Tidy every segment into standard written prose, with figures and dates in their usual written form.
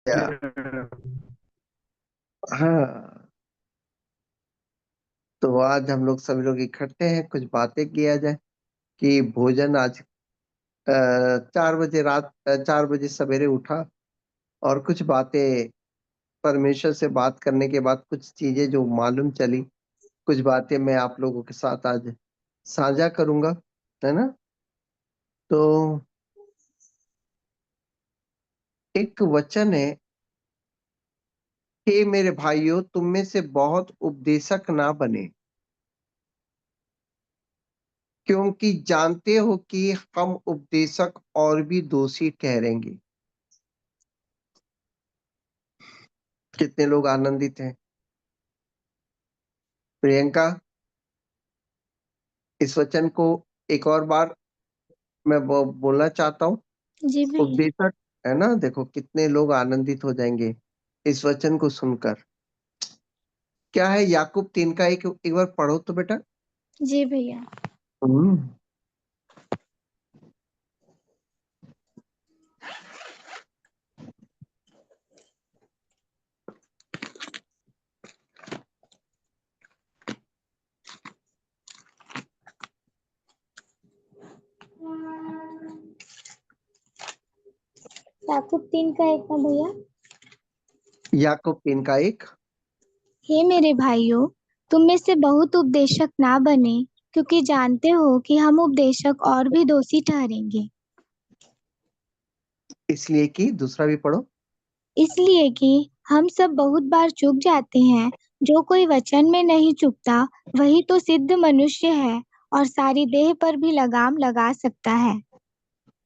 या हाँ, तो आज हम लोग सभी लोग इकट्ठे हैं, कुछ बातें किया जाए कि भोजन आज 4 बजे 4 बजे सवेरे उठा और कुछ बातें परमेश्वर से बात करने के बाद कुछ चीजें जो मालूम चली, कुछ बातें मैं आप लोगों के साथ आज साझा करूंगा, है ना। तो एक वचन है, हे मेरे भाइयों, तुम में से बहुत उपदेशक ना बने, क्योंकि जानते हो कि हम उपदेशक और भी दोषी ठहरेंगे। कितने लोग आनंदित हैं? प्रियंका, इस वचन को एक और बार मैं बोलना चाहता हूँ। जी भैया। उपदेशक, है ना, देखो कितने लोग आनंदित हो जाएंगे इस वचन को सुनकर। क्या है याकूब 3 का एक बार पढ़ो तो बेटा। जी भैया। हम्म। याकूब 3 का 1 ना भैया। याकूब 3 का 1। हे मेरे भाइयों, तुम में से बहुत उपदेशक ना बने, क्योंकि जानते हो कि हम उपदेशक और भी दोषी ठहरेंगे। इसलिए कि दूसरा भी पढ़ो। इसलिए कि हम सब बहुत बार चूक जाते हैं। जो कोई वचन में नहीं चूकता, वही तो सिद्ध मनुष्य है और सारी देह पर भी लगाम लगा सकता है।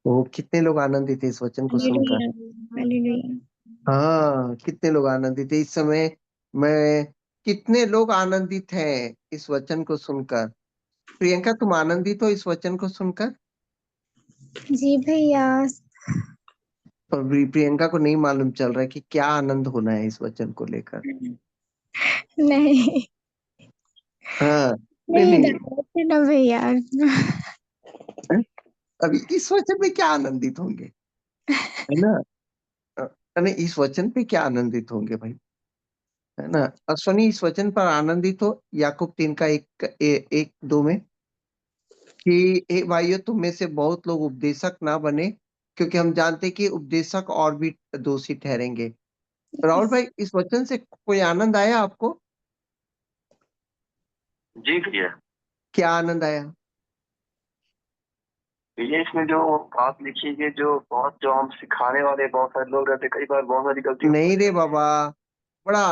तो कितने लोग आनंदित है इस वचन को सुनकर? हालेलुया। हालेलुया। हाँ, कितने लोग आनंदित है इस समय? मैं कितने लोग आनंदित हैं इस वचन को सुनकर? प्रियंका, तुम आनंदित हो इस वचन को सुनकर? जी भैया। और प्रियंका को नहीं मालूम चल रहा है कि क्या आनंद होना है इस वचन को लेकर। नहीं, हाँ। नहीं नहीं नहीं। डालते ना भैया। हैं? अभी इस वचन पे क्या आनंदित होंगे, है ना। नहीं, इस वचन पे क्या आनंदित होंगे भाई, है ना। अश्वनी, इस वचन पर आनंदित हो याकूब 3 का 1-2 में कि हे भाइयों, तुम में से बहुत लोग उपदेशक ना बने, क्योंकि हम जानते कि उपदेशक और भी दोषी ठहरेंगे। राहुल भाई, इस वचन से कोई आनंद आया आपको? जी भैया। क्या आनंद आया? भैया इसमें जो बात लिखी है, जो हम सिखाने वाले बहुत सारे लोग रहते, कई बार बहुत सारी गलतियों नहीं रे बाबा, बड़ा,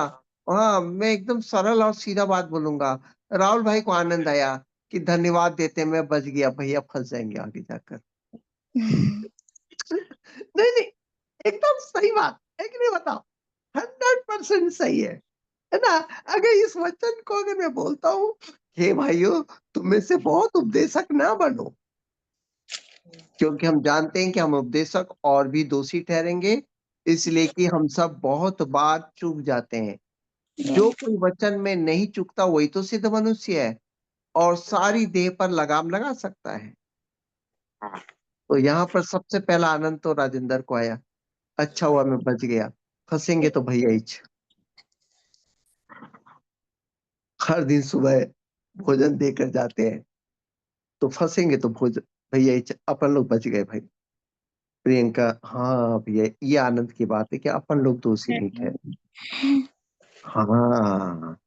हाँ, मैं एकदम सरल और सीधा बात बोलूंगा। राहुल भाई को आनंद आया कि धन्यवाद देते मैं बच गया, भैया फंस जाएंगे आगे जाकर। नहीं नहीं, एकदम सही बात है कि नहीं, बताओ। 100% सही है ना। अगर इस वचन को अगर मैं बोलता हूँ, हे भाइयों, तुम में से बहुत उपदेशक ना बनो, क्योंकि हम जानते हैं कि हम उपदेशक और भी दोषी ठहरेंगे, इसलिए कि हम सब बहुत बार चूक जाते हैं। जो कोई वचन में नहीं चूकता वही तो सिद्ध मनुष्य है और सारी देह पर लगाम लगा सकता है। तो यहाँ पर सबसे पहला आनंद तो राजेंद्र को आया, अच्छा हुआ मैं बच गया। फंसेंगे तो भैया ही, हर दिन सुबह भोजन देकर जाते हैं, तो फंसेंगे तो भोजन भैया ही, अपन लोग बच गए भाई। प्रियंका, हाँ भैया, ये आनंद की बात है कि अपन लोग दोषी नहीं ठहरे। हाँ,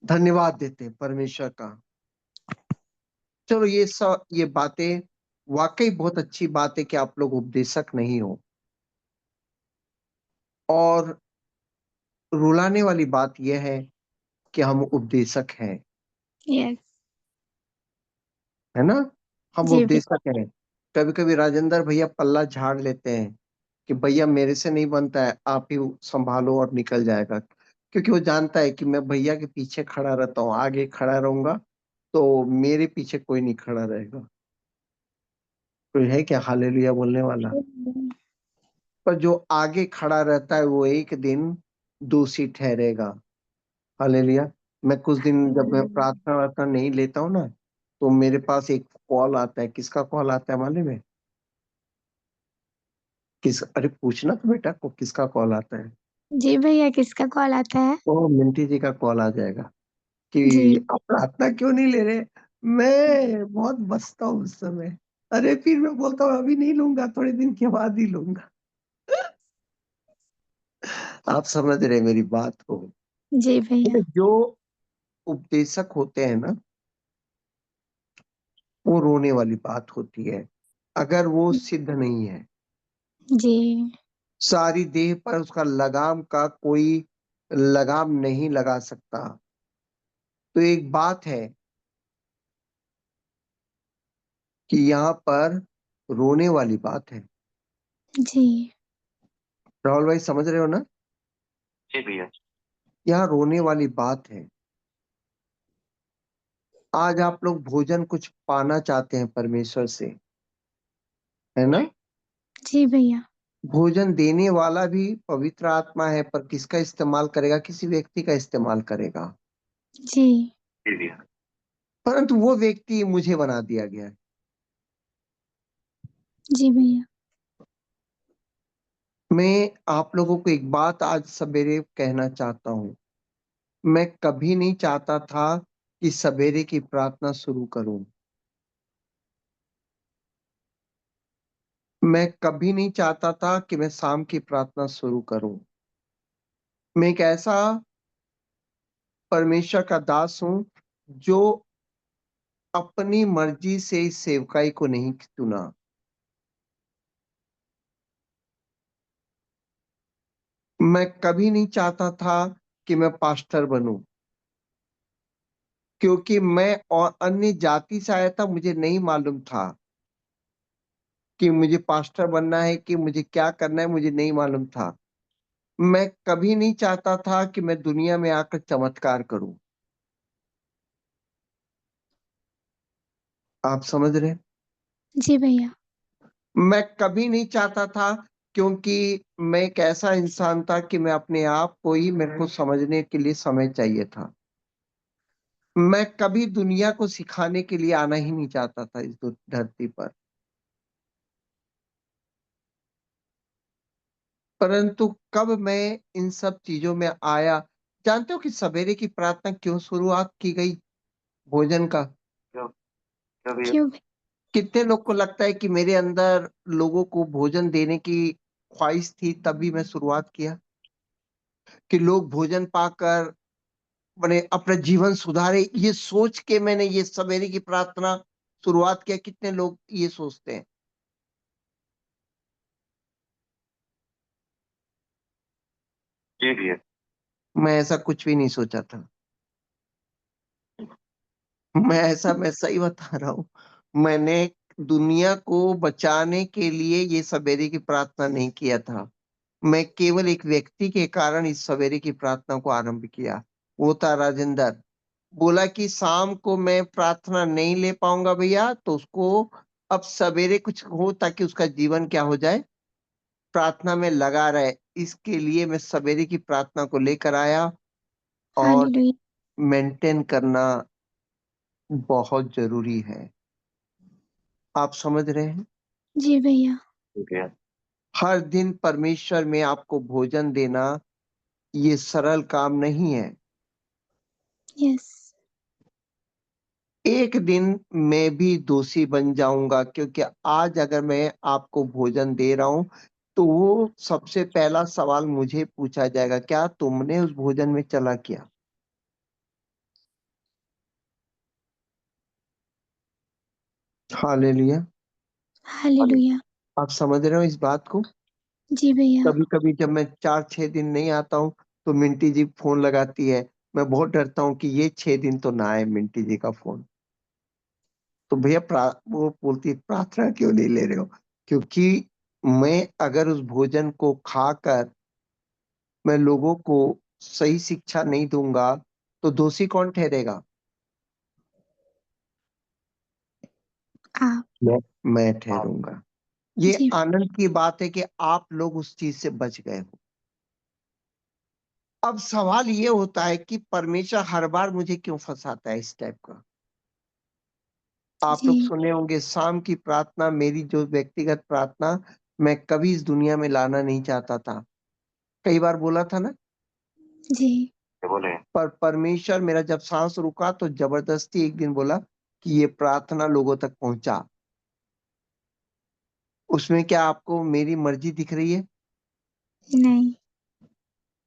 धन्यवाद देते हैं परमेश्वर का। चलो, ये बातें वाकई बहुत अच्छी बात है कि आप लोग उपदेशक नहीं हो। और रुलाने वाली बात यह है कि हम उपदेशक हैं, यस। है ना। हम जी भैया। उपदेशक हैं। कभी कभी राजेंद्र भैया पल्ला झाड़ लेते हैं कि भैया मेरे से नहीं बनता है, आप ही संभालो और निकल जाएगा, क्योंकि वो जानता है कि मैं भैया के पीछे खड़ा रहता हूँ, आगे खड़ा रहूंगा तो मेरे पीछे कोई नहीं खड़ा रहेगा। कोई है क्या हालेलुया बोलने वाला? पर जो आगे खड़ा रहता है वो एक दिन दोषी ठहरेगा। हालेलुया। मैं कुछ दिन जब मैं प्रार्थना वार्थना नहीं लेता हूँ ना, तो मेरे पास एक कॉल आता है। किसका कॉल आता है मालूम है? अरे पूछना तो बेटा को किसका कॉल आता है। जी भैया, किसका कॉल आता है? वो मिंटी जी का कॉल आ जाएगा कि जी। आप प्रार्थना क्यों नहीं ले रहे। मैं बहुत बसता हूँ उस समय। अरे फिर मैं बोलता हूँ अभी नहीं लूंगा, थोड़े दिन के बाद ही लूंगा। आप समझ रहे मेरी बात को। जी भैया। जो उपदेशक होते हैं ना, वो रोने वाली बात होती है अगर वो सिद्ध नहीं है। जी। सारी देह पर उसका लगाम का कोई लगाम नहीं लगा सकता। तो एक बात है कि यहाँ पर रोने वाली बात है। जी। राहुल भाई समझ रहे हो ना। जी भैया। यहाँ रोने वाली बात है। आज आप लोग भोजन कुछ पाना चाहते हैं परमेश्वर से, है ना। जी भैया। भोजन देने वाला भी पवित्र आत्मा है, पर किसका इस्तेमाल करेगा, किसी व्यक्ति का इस्तेमाल करेगा। जी। जी भैया। परंतु वो व्यक्ति मुझे बना दिया गया है। जी भैया। मैं आप लोगों को एक बात आज सवेरे कहना चाहता हूँ। मैं कभी नहीं चाहता था कि सवेरे की प्रार्थना शुरू करूं। मैं कभी नहीं चाहता था कि मैं शाम की प्रार्थना शुरू करूं। मैं एक ऐसा परमेश्वर का दास हूं जो अपनी मर्जी से इस सेवकाई को नहीं चुना। मैं कभी नहीं चाहता था कि मैं पास्टर बनूं, क्योंकि मैं और अन्य जाति से आया था। मुझे नहीं मालूम था कि मुझे पास्टर बनना है, कि मुझे क्या करना है, मुझे नहीं मालूम था। मैं कभी नहीं चाहता था कि मैं दुनिया में आकर चमत्कार करूं। आप समझ रहे हैं? जी भैया। मैं कभी नहीं चाहता था, क्योंकि मैं एक ऐसा इंसान था कि मैं अपने आप को ही, मेरे को समझने के लिए समय चाहिए था। मैं कभी दुनिया को सिखाने के लिए आना ही नहीं चाहता था इस धरती पर। परंतु कब मैं इन सब चीजों में आया। जानते हो कि सवेरे की प्रार्थना क्यों शुरुआत की गई भोजन का। क्यों क्यों भैया? क्यों? कितने लोग को लगता है कि मेरे अंदर लोगों को भोजन देने की ख्वाहिश थी, तभी मैं शुरुआत किया कि लोग भोजन पाकर मैंने अपना जीवन सुधारे। ये सोच के मैंने ये सवेरे की प्रार्थना शुरुआत किया। कितने लोग ये सोचते हैं। जी भैया। मैं ऐसा कुछ भी नहीं सोचा था। मैं सही बता रहा हूँ। मैंने दुनिया को बचाने के लिए ये सवेरे की प्रार्थना नहीं किया था। मैं केवल एक व्यक्ति के कारण इस सवेरे की प्रार्थना को आरंभ किया। वो था राजेंद्र। बोला कि शाम को मैं प्रार्थना नहीं ले पाऊंगा भैया, तो उसको अब सवेरे कुछ हो ताकि उसका जीवन क्या हो जाए, प्रार्थना में लगा रहे। इसके लिए मैं सवेरे की प्रार्थना को लेकर आया। और हालेलुया। मेंटेन करना बहुत जरूरी है। आप समझ रहे हैं। जी भैया। ठीक है। हर दिन परमेश्वर में आपको भोजन देना ये सरल काम नहीं है। यस। एक दिन मैं भी दोषी बन जाऊंगा, क्योंकि आज अगर मैं आपको भोजन दे रहा हूं, तो वो सबसे पहला सवाल मुझे पूछा जाएगा, क्या तुमने उस भोजन में चला किया। हालेलुया। हालेलुया। आप समझ रहे हो इस बात को। जी भैया। कभी कभी जब मैं 4-6 दिन नहीं आता हूँ, तो मिंटी जी फोन लगाती है। मैं बहुत डरता हूँ कि ये 6 दिन तो ना आए मिंटी जी का फोन। तो भैया वो बोलती है प्रार्थना क्यों नहीं ले रहे हो। क्योंकि मैं अगर उस भोजन को खाकर मैं लोगों को सही शिक्षा नहीं दूंगा, तो दोषी कौन ठहरेगा। आप। मैं ठहरूंगा। ये जी। आनंद की बात है कि आप लोग उस चीज से बच गए हो। अब सवाल ये होता है कि परमेश्वर हर बार मुझे क्यों फंसाता है इस टाइप का। आप जी। लोग सुने होंगे शाम की प्रार्थना, मेरी जो व्यक्तिगत प्रार्थना मैं कभी इस दुनिया में लाना नहीं चाहता था। कई बार बोला था ना, जी। बोले पर परमेश्वर मेरा जब सांस रुका तो जबरदस्ती एक दिन बोला कि ये प्रार्थना लोगों तक पहुंचा। उसमें क्या आपको मेरी मर्जी दिख रही है? नहीं।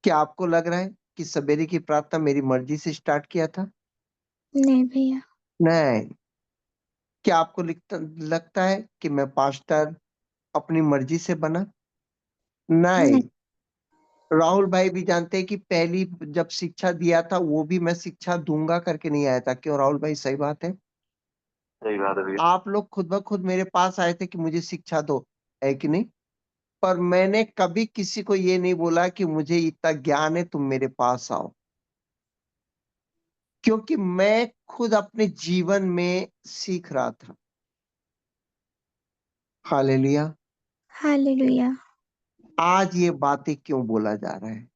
क्या आपको लग रहा है कि सवेरे की प्रार्थना मेरी मर्जी से स्टार्ट किया था? नहीं भैया। नहीं। क्या आपको लगता है कि मैं पास्टर अपनी मर्जी से बना? नहीं। नहीं। राहुल भाई भी जानते हैं कि पहली जब शिक्षा दिया था वो भी मैं शिक्षा दूंगा करके नहीं आया था। क्यों राहुल भाई? सही बात है। सही बात है भैया। आप लोग खुद ब खुद मेरे पास आए थे कि मुझे शिक्षा दो, है कि नहीं? पर मैंने कभी किसी को ये नहीं बोला कि मुझे इतना ज्ञान है, तुम मेरे पास आओ। क्योंकि मैं खुद अपने जीवन में सीख रहा था। हालेलुया। हालेलुया। आज ये बातें क्यों बोला जा रहा है?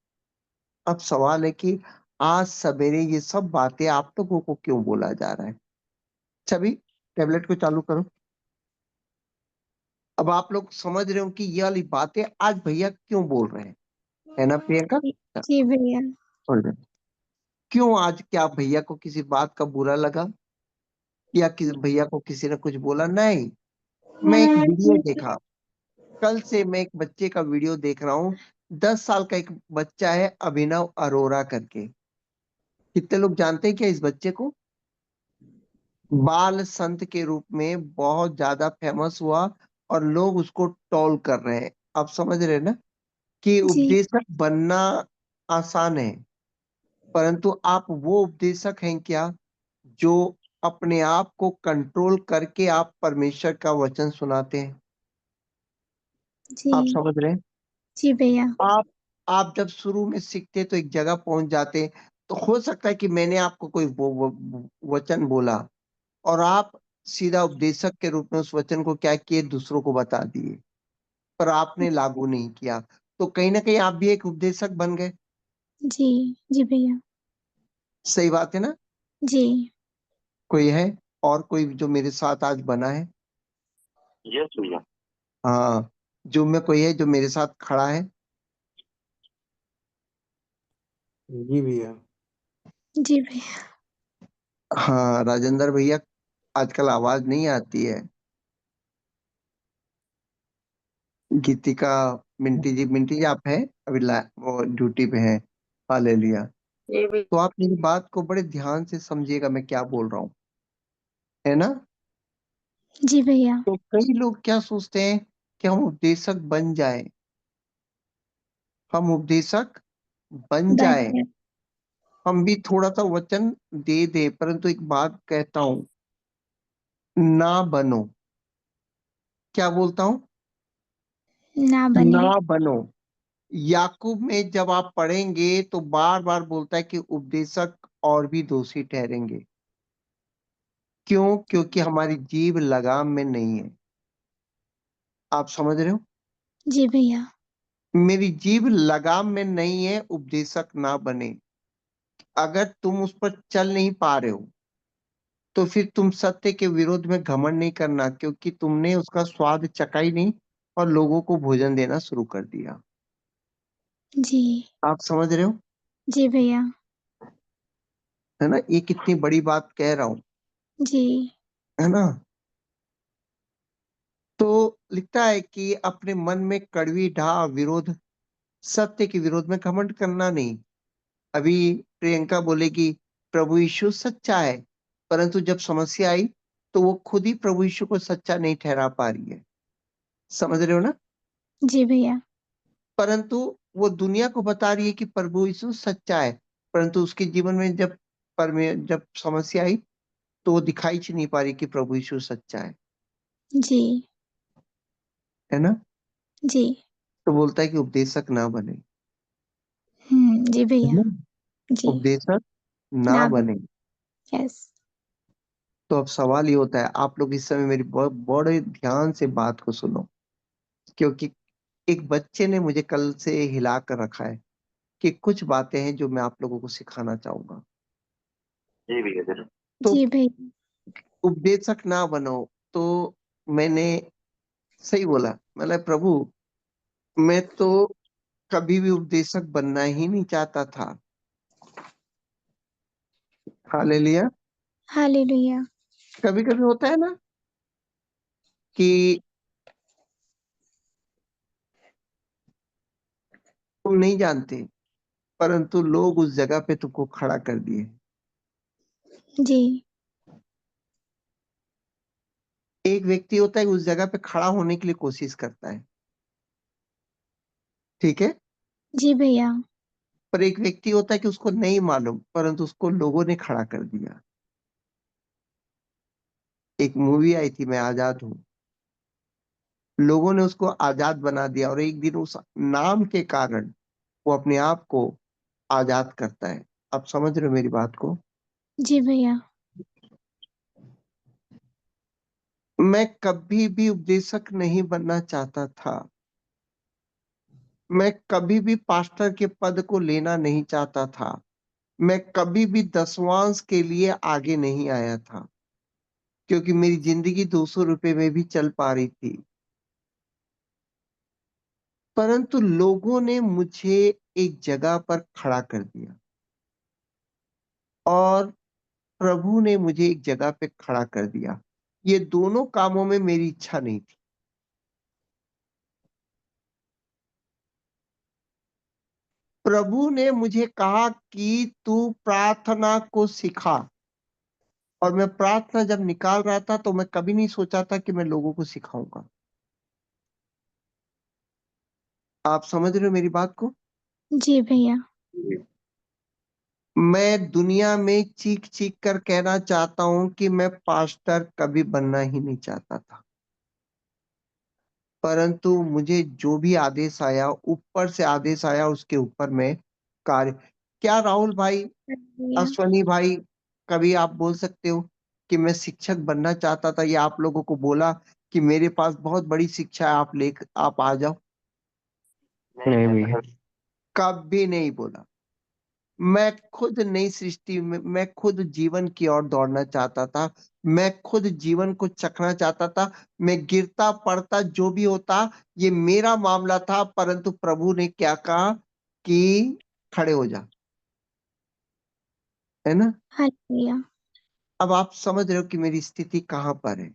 अब सवाल है कि आज सवेरे ये सब बातें आप लोगों को क्यों बोला जा रहा है? सभी टैबलेट को चालू करो। अब आप लोग समझ रहे हो कि ये वाली बातें आज भैया क्यों बोल रहे हैं, है ना प्रियंका? जी भैया। बोल रहे हैं। क्यों आज? क्या भैया को किसी बात का बुरा लगा या किसी भैया को किसी ने कुछ बोला? नहीं। मैं एक वीडियो देखा, कल से मैं एक बच्चे का वीडियो देख रहा हूँ। 10 साल का एक बच्चा है, अभिनव अरोरा करके। कितने लोग जानते हैं क्या इस बच्चे को? बाल संत के रूप में बहुत ज्यादा फेमस हुआ और लोग उसको टॉल कर रहे हैं। आप समझ रहे हैं ना कि जी। उपदेशक बनना आसान है, परंतु आप वो उपदेशक हैं क्या जो अपने आप को कंट्रोल करके आप परमेश्वर का वचन सुनाते हैं? जी। आप समझ रहे हैं? जी भैया। आप आप जब शुरू में सीखते तो एक जगह पहुंच जाते, तो हो सकता है कि मैंने आपको कोई वचन बोला और आप सीधा उपदेशक के रूप में उस वचन को क्या किए, दूसरों को बता दिए, पर आपने लागू नहीं किया। तो कहीं ना कहीं आप भी एक उपदेशक बन गए। जी। जी भैया। सही बात है ना? जी। कोई है और कोई जो मेरे साथ आज बना है? यस भैया। हाँ, जो में कोई है जो मेरे साथ खड़ा है? जी भैया। जी भैया। हाँ राजेंद्र भैया, आजकल आवाज नहीं आती है। गीतिका, मिंटी जी आप है? अभी वो ड्यूटी पे है। हालेलुया। जी भैया। तो आप मेरी बात को बड़े ध्यान से समझिएगा मैं क्या बोल रहा हूँ, है ना? जी भैया। तो कई लोग क्या सोचते हैं कि हम उपदेशक बन जाए, हम उपदेशक बन बन जाए, गया। हम भी थोड़ा सा वचन दे दे, परंतु एक बात कहता हूं, ना बनो। क्या बोलता हूं? ना बने। ना बनो। याकूब में जब आप पढ़ेंगे तो बार बार बोलता है कि उपदेशक और भी दोषी ठहरेंगे। क्यों? क्योंकि हमारी जीभ लगाम में नहीं है। आप समझ रहे हो? जी भैया। मेरी जीभ लगाम में नहीं है, उपदेशक ना बने। अगर तुम उस पर चल नहीं पा रहे हो तो फिर तुम सत्य के विरोध में घमंड नहीं करना, क्योंकि तुमने उसका स्वाद चखा ही नहीं और लोगों को भोजन देना शुरू कर दिया। जी। आप समझ रहे हो? जी भैया। है ना? ये कितनी बड़ी बात कह रहा हूं, जी। है ना? तो लिखता है कि अपने मन में कड़वी ढा विरोध, सत्य के विरोध में घमंड करना नहीं। अभी प्रियंका बोलेगी प्रभु यीशु सच्चा है, परंतु जब समस्या आई तो वो खुद ही प्रभु यीशु को सच्चा नहीं ठहरा पा रही है। समझ रहे हो ना? जी भैया। परंतु वो दुनिया को बता रही है कि प्रभु यीशु सच्चा है, परंतु उसके जीवन में जब समस्या आई तो वो दिखाई ही नहीं पा रही कि प्रभु यीशु सच्चा जी। है ना? जी। तो बोलता है कि उपदेशक ना बने, जी है भैया। ना? जी। उपदेशक ना ना बने। बने। यस। तो अब सवाल ये होता है, आप लोग इस समय मेरी बहुत बड़े ध्यान से बात को सुनो, क्योंकि एक बच्चे ने मुझे कल से हिला कर रखा है कि कुछ बातें हैं जो मैं आप लोगों को सिखाना चाहूंगा। जी भैया जरूर। तो जी भैया। उपदेशक ना बनो, तो मैंने सही बोला मतलब प्रभु, मैं तो कभी भी उपदेशक बनना ही नहीं चाहता था। हालेलुया। हालेलुया। कभी कभी होता है ना कि तुम नहीं जानते, परंतु लोग उस जगह पे तुमको खड़ा कर दिए। जी। एक व्यक्ति होता है उस जगह पे खड़ा होने के लिए कोशिश करता है, ठीक है। जी भैया। पर एक व्यक्ति होता है कि उसको नहीं मालूम, परंतु उसको लोगों ने खड़ा कर दिया। एक मूवी आई थी, मैं आजाद हूँ। लोगों ने उसको आजाद बना दिया और एक दिन उस नाम के कारण वो अपने आप को आजाद करता है। आप समझ रहे हो मेरी बात को? जी भैया। मैं कभी भी उपदेशक नहीं बनना चाहता था। मैं कभी भी पास्टर के पद को लेना नहीं चाहता था। मैं कभी भी दसवांश के लिए आगे नहीं आया था, क्योंकि मेरी जिंदगी 200 रुपए में भी चल पा रही थी। परंतु लोगों ने मुझे एक जगह पर खड़ा कर दिया और प्रभु ने मुझे एक जगह पे खड़ा कर दिया। ये दोनों कामों में मेरी इच्छा नहीं थी। प्रभु ने मुझे कहा कि तू प्रार्थना को सिखा, और मैं प्रार्थना जब निकाल रहा था तो मैं कभी नहीं सोचा था कि मैं लोगों को सिखाऊंगा। आप समझ रहे हो मेरी बात को? जी भैया। मैं दुनिया में चीख चीख कर कहना चाहता हूं कि मैं पास्टर कभी बनना ही नहीं चाहता था, परंतु मुझे जो भी आदेश आया, ऊपर से आदेश आया, उसके ऊपर मैं कार्य। क्या राहुल भाई, हालेलुया। अश्वनी भाई, कभी आप बोल सकते हो कि मैं शिक्षक बनना चाहता था, या आप लोगों को बोला कि मेरे पास बहुत बड़ी शिक्षा है, आप आ जाओ? नहीं भैया। कभी नहीं बोला। मैं खुद नई सृष्टि में, मैं खुद जीवन की ओर दौड़ना चाहता था। मैं खुद जीवन को चखना चाहता था। मैं गिरता पड़ता जो भी होता, ये मेरा मामला था, परंतु प्रभु ने क्या कहा कि खड़े हो जा, है ना? हालेलुया। अब आप समझ रहे हो कि मेरी स्थिति कहां पर है।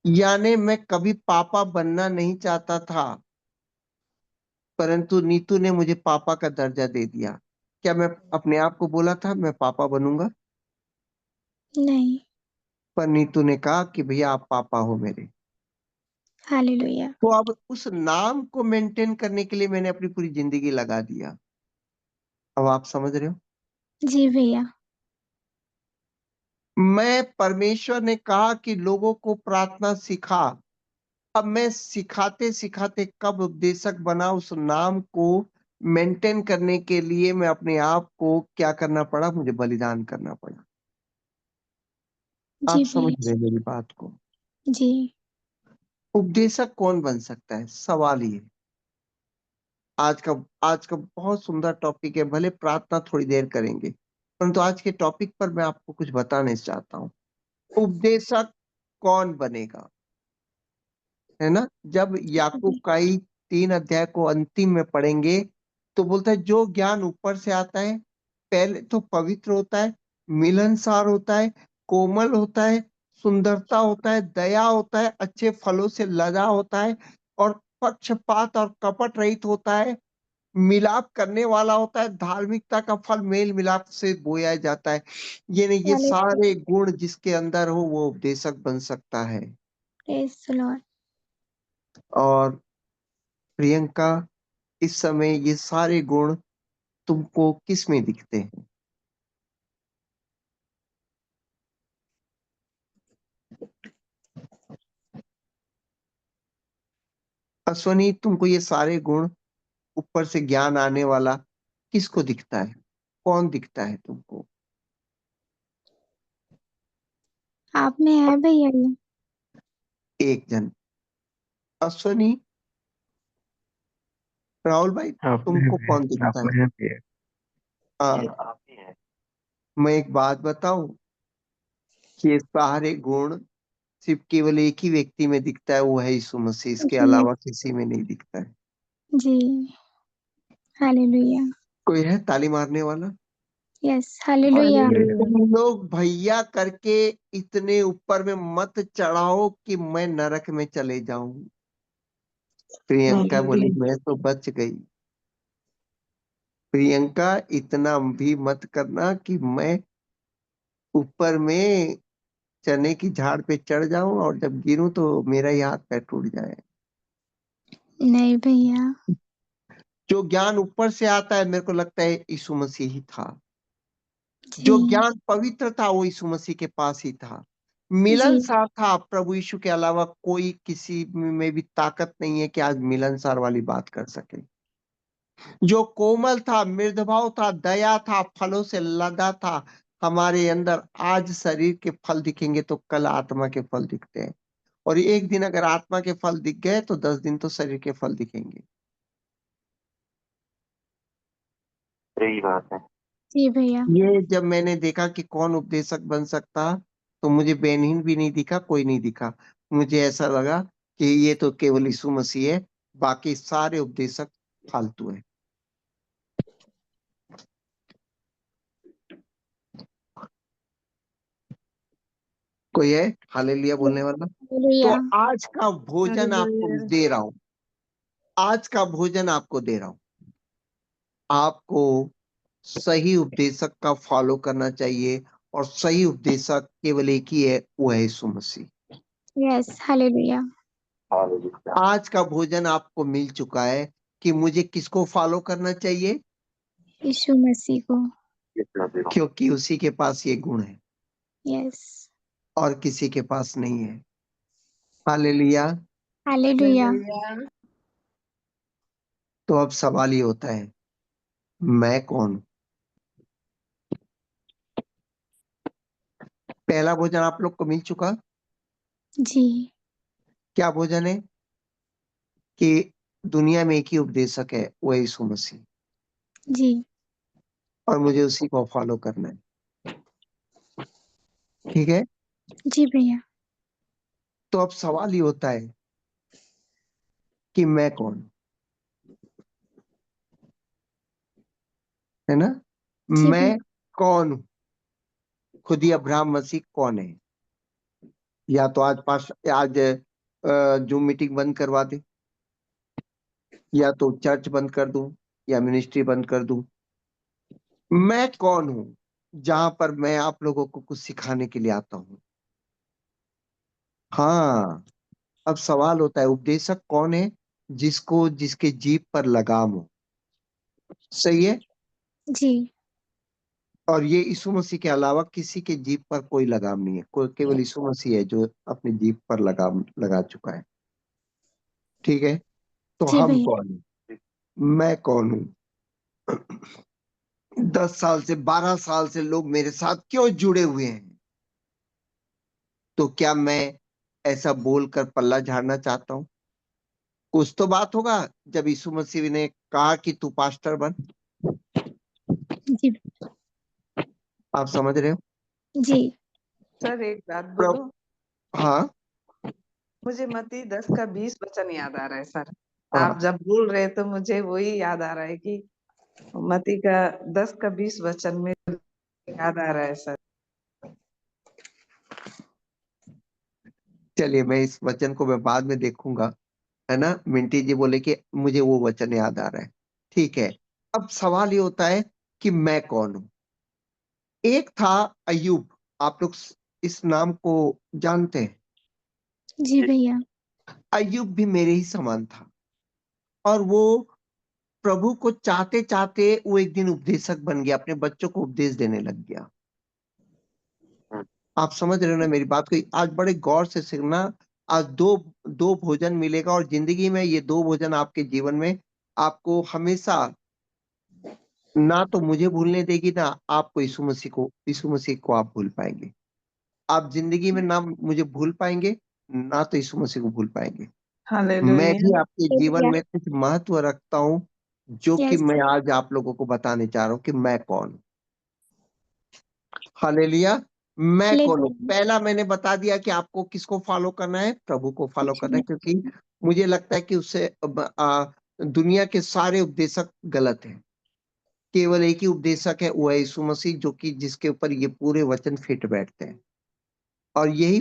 यानी मैं कभी पापा बनना नहीं चाहता था, परंतु नीतू ने मुझे पापा का दर्जा दे दिया। क्या मैं अपने आप को बोला था मैं पापा बनूंगा? नहीं। पर नीतू ने कहा कि भैया आप पापा हो मेरे। हालेलुया। तो अब उस नाम को मेंटेन करने के लिए मैंने अपनी पूरी जिंदगी लगा दिया। अब आप समझ रहे हो? जी भैया। मैं, परमेश्वर ने कहा कि लोगों को प्रार्थना सिखा। अब मैं सिखाते सिखाते कब उपदेशक बना, उस नाम को मेंटेन करने के लिए मैं अपने आप को क्या करना पड़ा, मुझे बलिदान करना पड़ा। जी आप समझ भैया। रहे हैं मेरी बात को? जी। उपदेशक कौन बन सकता है, सवाल ये। आज का आज का बहुत सुंदर टॉपिक है, भले प्रार्थना थोड़ी देर करेंगे, परंतु आज के टॉपिक पर मैं आपको कुछ बताने चाहता हूँ। उपदेशक कौन बनेगा, है ना? जब याकूब का ही 3 अध्याय को अंतिम में पढ़ेंगे तो बोलता है जो ज्ञान ऊपर से आता है पहले तो पवित्र होता है, मिलनसार होता है, कोमल होता है, सुंदरता होता है, दया होता है, अच्छे फलों से लदा होता है, और पक्षपात और कपट रहित होता है, मिलाप करने वाला होता है, धार्मिकता का फल मेल मिलाप से बोया जाता है। ये नहीं, ये हालेलुया। सारे गुण जिसके अंदर हो वो उपदेशक बन सकता है। Praise the Lord. और प्रियंका, इस समय ये सारे गुण तुमको किस में दिखते हैं? अश्वनी, तुमको ये सारे गुण, ऊपर से ज्ञान आने वाला, किसको दिखता है? कौन दिखता है तुमको? आप में है भैया ये। एक जन। अश्वनी, राहुल भाई, आप में तुमको भी कौन आप दिखता है? में भी है। हाँ, आप ही हैं। मैं एक बात बताऊं कि ये सारे गुण सिर्फ केवल एक ही व्यक्ति में दिखता है, वो है यीशु मसीह, इसके जी अलावा किसी में नहीं दिखता है। जी हालेलुया। कोई है ताली मारने वाला? Yes hallelujah. तुम लोग भैया करके इतने ऊपर में मत चढ़ाओ कि मैं नरक में चले जाऊं। प्रियंका बोली मैं तो बच गई। प्रियंका इतना भी मत करना कि मैं ऊपर में चने की झाड़ पे चढ़ जाऊं और जब गिरूं तो मेरा ही हाथ पैर टूट जाए। नहीं भैया। जो ज्ञान ऊपर से आता है, मेरे को लगता है यीशु मसीह ही था। जो जी ज्ञान पवित्र था वो यीशु मसीह के पास ही था। जी मिलनसार था, प्रभु यीशु के अलावा कोई किसी में भी ताकत नहीं है कि आज मिलनसार वाली बात कर सके। जो कोमल था, मृदभाव था, दया था, फलों से लदा था, हमारे अंदर आज शरीर के फल दिखेंगे तो कल आत्मा के फल दिखते हैं। और एक दिन अगर आत्मा के फल दिख गए तो 10 दिन तो शरीर के फल दिखेंगे। सही बात है। जी भैया। ये जब मैंने देखा कि कौन उपदेशक बन सकता, तो मुझे बेनहीन भी नहीं दिखा, कोई नहीं दिखा। मुझे ऐसा लगा कि ये तो केवल यीशु मसीह है, बाकी सारे उपदेशक फालतू है। कोई है हालेलुया बोलने वाला? तो हालेलुया। आज का भोजन आपको दे रहा हूं, आज का भोजन आपको दे रहा हूं। आपको सही उपदेशक का फॉलो करना चाहिए, और सही उपदेशक केवल एक ही है, वो है यीशु मसीह। Yes hallelujah. हालेलुया। आज का भोजन आपको मिल चुका है कि मुझे किसको फॉलो करना चाहिए, यीशु मसीह को। क्योंकि उसी के पास ये गुण है यस और किसी के पास नहीं है। हालेलुया। हालेलुया। तो अब सवाल ये होता है, मैं कौन हूं? पहला भोजन आप लोग को मिल चुका। जी क्या भोजन है? कि दुनिया में एक ही उपदेशक है, वो है यीशु मसीह, जी और मुझे उसी को फॉलो करना है। ठीक है। जी भैया। तो अब सवाल ये होता है कि मैं कौन हूं? है ना? जी मैं भैया। कौन हूं? खुद ही अब्राहम मसीह कौन है? या तो आज जूम मीटिंग बंद करवा दे, या तो चर्च बंद कर दूं, या मिनिस्ट्री बंद कर दूं। मैं कौन हूं जहां पर मैं आप लोगों को कुछ सिखाने के लिए आता हूं? हाँ, अब सवाल होता है उपदेशक कौन है? जिसके जीभ पर लगाम हो। सही है। जी और ये यीशु मसीह के अलावा किसी के जीभ पर कोई लगाम नहीं है, कोई केवल यीशु मसीह है जो अपनी जीभ पर लगाम लगा चुका है। ठीक है। तो जी हम भैया। कौन हैं? मैं कौन हूं? 10 साल से 12 साल से लोग मेरे साथ क्यों जुड़े हुए हैं? तो क्या मैं ऐसा बोलकर पल्ला झाड़ना चाहता हूं? कुछ तो बात होगा जब यीशु मसीह ने कहा कि तू पास्टर बन। जी आप समझ रहे हो? जी सर एक बात प्रभ बोलो। हाँ मुझे मत्ती 10 का 20 वचन याद आ रहा है सर। हाँ। आप जब बोल रहे तो मुझे वही याद आ रहा है कि मत्ती का 10 का 20 वचन में याद आ रहा है सर। चलिए, मैं इस वचन को मैं बाद में देखूंगा। है ना? मिंटी जी बोले कि मुझे वो वचन याद आ रहा है। ठीक है। अब सवाल ये होता है कि मैं कौन हूं? एक था अय्यूब। आप लोग इस नाम को जानते हैं? जी भैया। अय्यूब भी मेरे ही समान था, और वो प्रभु को चाहते चाहते वो एक दिन उपदेशक बन गया, अपने बच्चों को उपदेश देने लग गया। आप समझ रहे हो ना मेरी बात को? आज बड़े गौर से सुनना। आज दो दो भोजन मिलेगा, और जिंदगी में ये दो भोजन आपके जीवन में आपको हमेशा ना तो मुझे भूलने देगी, ना आपको यीशु मसीह को आप भूल पाएंगे। आप जिंदगी में ना मुझे भूल पाएंगे, ना तो यीशु मसीह को भूल पाएंगे। मैं भी हालेलुया। आपके जीवन हालेलुया। में कुछ महत्व रखता हूं, जो कि यस मैं आज आप लोगों को बताने चाह रहा हूं कि मैं कौन हूं। हालेलुया। मैं कौन हूँ? लेकिन पहला मैंने बता दिया कि आपको किसको फॉलो करना है, प्रभु को फॉलो करना है, जी क्योंकि मुझे लगता है कि उससे दुनिया के सारे उपदेशक गलत हैं। केवल एक ही उपदेशक है, वो है यीशु मसीह, जो कि जिसके ऊपर ये पूरे वचन फिट बैठते हैं। और यही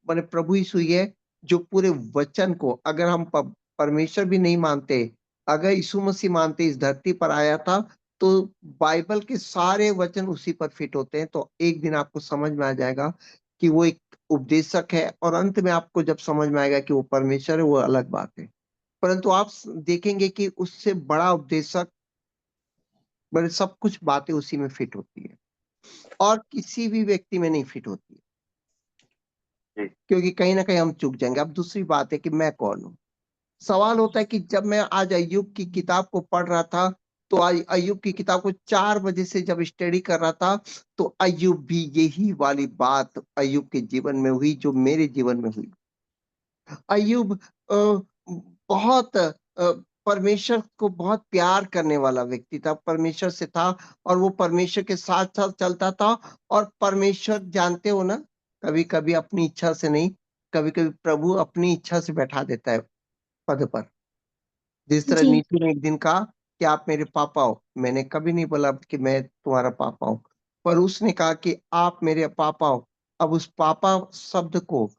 माने प्रभु यीशु ही है जो पूरे वचन को, अगर हम परमेश्वर भी नहीं मानते, अगर यीशु मसीह मानते इस धरती पर आया था, तो बाइबल के सारे वचन उसी पर फिट होते हैं। तो एक दिन आपको समझ में आ जाएगा कि वो एक उपदेशक है, और अंत में आपको जब समझ में आएगा कि वो परमेश्वर है, वो अलग बात है। परंतु आप देखेंगे कि उससे बड़ा उपदेशक, बड़े सब कुछ बातें उसी में फिट होती है, और किसी भी व्यक्ति में नहीं फिट होती है, जी। क्योंकि कहीं ना कहीं हम चूक जाएंगे। अब दूसरी बात है कि मैं कौन हूँ। सवाल होता है कि जब मैं आज अय्यूब की किताब को पढ़ रहा था, तो आज अय्यूब की किताब को 4 बजे से जब स्टडी कर रहा था, तो अय्यूब भी यही वाली बात अय्यूब के जीवन में हुई जो मेरे जीवन में हुई। अय्यूब बहुत परमेश्वर को बहुत प्यार करने वाला व्यक्ति था, परमेश्वर से था, और वो परमेश्वर के साथ साथ चलता था। और परमेश्वर, जानते हो ना, कभी कभी अपनी इच्छा से नहीं, कभी कभी प्रभु अपनी इच्छा से बैठा देता है पद पर। जिस तरह जी नीतू ने एक दिन कहा कि आप मेरे पापा हो, मैंने कभी नहीं बोला कि मैं तुम्हारा पापा हूं, पर उसने कहा कि आप मेरे पापा हो। अब उस पापा शब्द को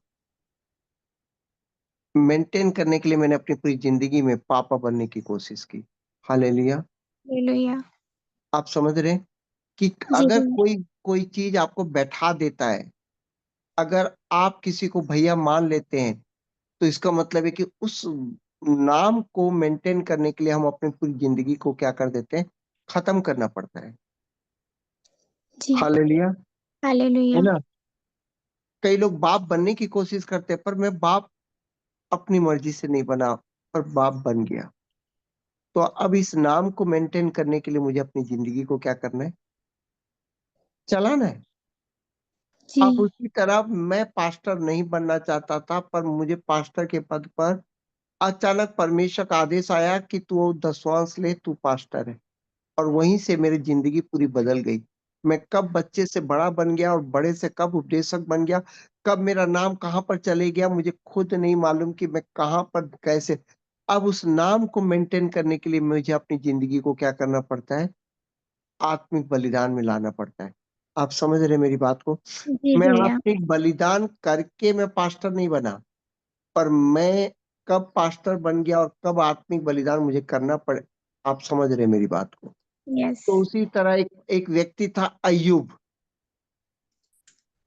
मेंटेन करने के लिए मैंने अपनी पूरी जिंदगी में पापा बनने की कोशिश की। हालेलुया। हालेलुया। आप समझ रहे हैं कि जी अगर भैया। कोई कोई चीज आपको बैठा देता है, अगर आप किसी को भैया मान लेते हैं, तो इसका मतलब है कि उस नाम को मेंटेन करने के लिए हम अपनी पूरी जिंदगी को क्या कर देते हैं, खत्म करना पड़ता है। जी हालेलुया। है हालेलुया। ना? कई लोग बाप बनने की कोशिश करते हैं, पर मैं बाप अपनी मर्जी से नहीं बना, पर बाप बन गया। तो अब इस नाम को मेंटेन करने के लिए मुझे अपनी जिंदगी को क्या करना है, चलाना है। जी अब उसी तरह मैं पास्टर नहीं बनना चाहता था, पर मुझे पास्टर के पद पर अचानक परमेश्वर का आदेश आया कि तू दसवांश ले, तू पास्टर है। और वहीं से मेरी जिंदगी पूरी बदल गई। मैं कब बच्चे से बड़ा बन गया और बड़े से कब उपदेशक बन गया, कब मेरा नाम कहाँ पर चले गया, मुझे खुद नहीं मालूम कि मैं कहाँ पर कैसे। अब उस नाम को मेंटेन करने के लिए मुझे अपनी जिंदगी को क्या करना पड़ता है, आत्मिक बलिदान में लाना पड़ता है। आप समझ रहे हैं मेरी बात को? जी मैं भैया। आत्मिक बलिदान करके मैं पास्टर नहीं बना, पर मैं कब पास्टर बन गया और कब आत्मिक बलिदान मुझे करना पड़े। आप समझ रहे हैं मेरी बात को? यस। तो उसी तरह एक एक व्यक्ति था अय्यूब।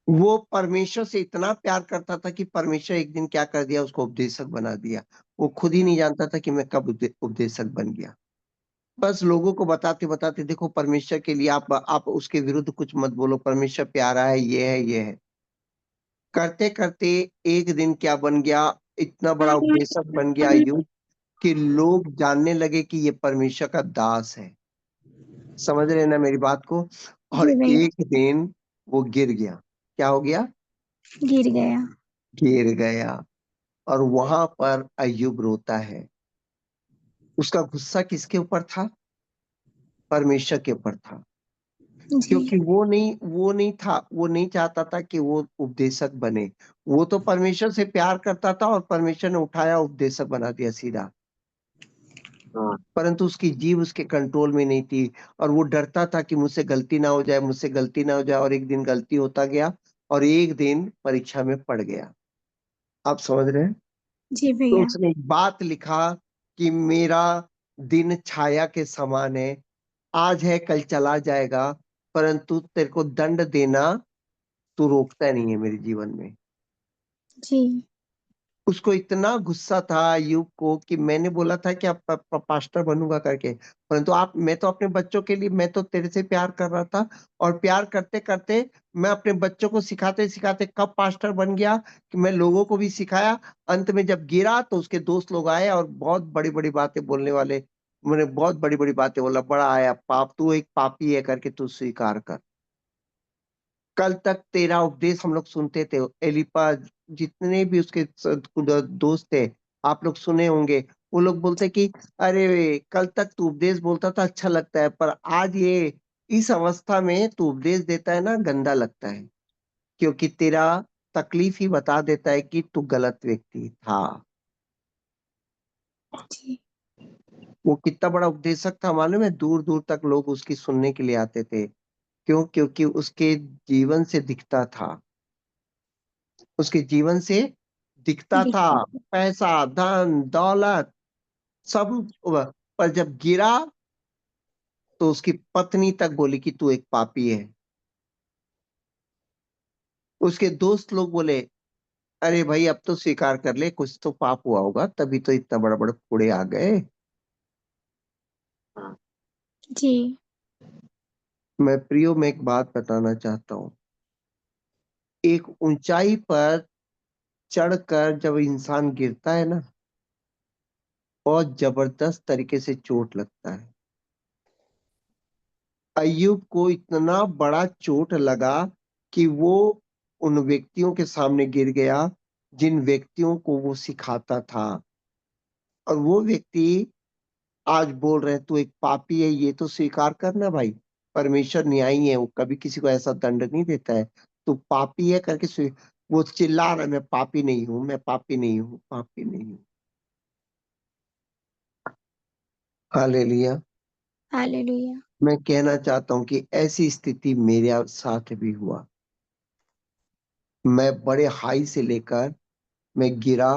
वो परमेश्वर से इतना प्यार करता था कि परमेश्वर एक दिन क्या कर दिया, उसको उपदेशक बना दिया। वो खुद ही नहीं जानता था कि मैं कब उपदेशक बन गया। बस लोगों को बताते बताते, देखो परमेश्वर के लिए आप उसके विरुद्ध कुछ मत बोलो, परमेश्वर प्यारा है, ये है, ये है। करते करते एक दिन क्या बन गया, इतना बड़ा उपदेशक बन गया अय्यूब, कि लोग जानने लगे कि ये परमेश्वर का दास है। समझ रहे हैं ना मेरी बात को? और जी भैया। एक दिन वो गिर गया। क्या हो गया? गिर गया। गिर गया। और वहां पर अय्यूब रोता है। उसका गुस्सा किसके ऊपर था? परमेश्वर के ऊपर था। जी क्योंकि वो नहीं चाहता था कि वो उपदेशक बने। वो तो परमेश्वर से प्यार करता था, और परमेश्वर ने उठाया, उपदेशक बना दिया सीधा। हाँ। परंतु उसकी जीभ उसके कंट्रोल में नहीं थी, और वो डरता था कि मुझसे गलती ना हो जाए, मुझसे गलती ना हो जाए, और एक दिन गलती होता गया, और एक दिन परीक्षा में पड़ गया। आप समझ रहे हैं? जी तो भैया। उसने एक बात लिखा कि मेरा दिन छाया के समान है, आज है कल चला जाएगा, परंतु तेरे को दंड देना तू रोकता नहीं है मेरे जीवन में। जी उसको इतना गुस्सा था अय्यूब को, कि मैंने बोला था कि अब पास्टर बनूंगा करके, परंतु आप मैं तो अपने बच्चों के लिए, मैं तो तेरे से प्यार कर रहा था, और प्यार करते करते मैं अपने बच्चों को सिखाते सिखाते कब पास्टर बन गया, कि मैं लोगों को भी सिखाया। अंत में जब गिरा तो उसके दोस्त लोग आए, और बहुत बड़ी बड़ी बातें बोलने वाले, मैंने बहुत बड़ी बड़ी बातें बोला, बड़ा आया पाप, तू एक पापी है करके तू स्वीकार कर। कल तक तेरा उपदेश हम लोग सुनते थे, एलिपा, जितने भी उसके दोस्त थे, आप लोग सुने होंगे। वो लोग बोलते कि अरे कल तक तू उपदेश बोलता था, अच्छा लगता है, पर आज ये इस अवस्था में तू उपदेश देता है ना, गंदा लगता है। क्योंकि तेरा तकलीफ ही बता देता है कि तू गलत व्यक्ति था। जी वो कितना बड़ा उपदेशक था मालूम है? दूर-दूर तक लोग उसकी सुनने के लिए आते थे। क्यों? क्योंकि उसके जीवन से दिखता था। उसके जीवन से दिखता था। दिखता पैसा, धन, दौलत सब पर जब गिरा तो उसकी पत्नी तक बोली कि तू एक पापी है। उसके दोस्त लोग बोले, "अरे भाई अब तो स्वीकार कर ले, कुछ तो पाप हुआ होगा, तभी तो इतना बड़ा-बड़ा कोड़े आ गए।" हाँ, जी मैं प्रियो में एक बात बताना चाहता हूँ। एक ऊंचाई पर चढ़कर जब इंसान गिरता है ना, बहुत जबरदस्त तरीके से चोट लगता है। अय्यूब को इतना बड़ा चोट लगा कि वो उन व्यक्तियों के सामने गिर गया, जिन व्यक्तियों को वो सिखाता था। और वो व्यक्ति आज बोल रहे हैं, "तू एक पापी है, ये तो स्वीकार करना भाई। परमेश्वर न्यायी है, वो कभी किसी को ऐसा दंड नहीं देता है। तू पापी है करके वो चिल्ला रहा है, "मैं पापी नहीं हूँ, मैं पापी नहीं हूँ, पापी नहीं हूँ।" हालेलुया! हालेलुया मैं कहना चाहता हूँ कि ऐसी स्थिति मेरे साथ भी हुआ। मैं बड़े हाई से लेकर मैं गिरा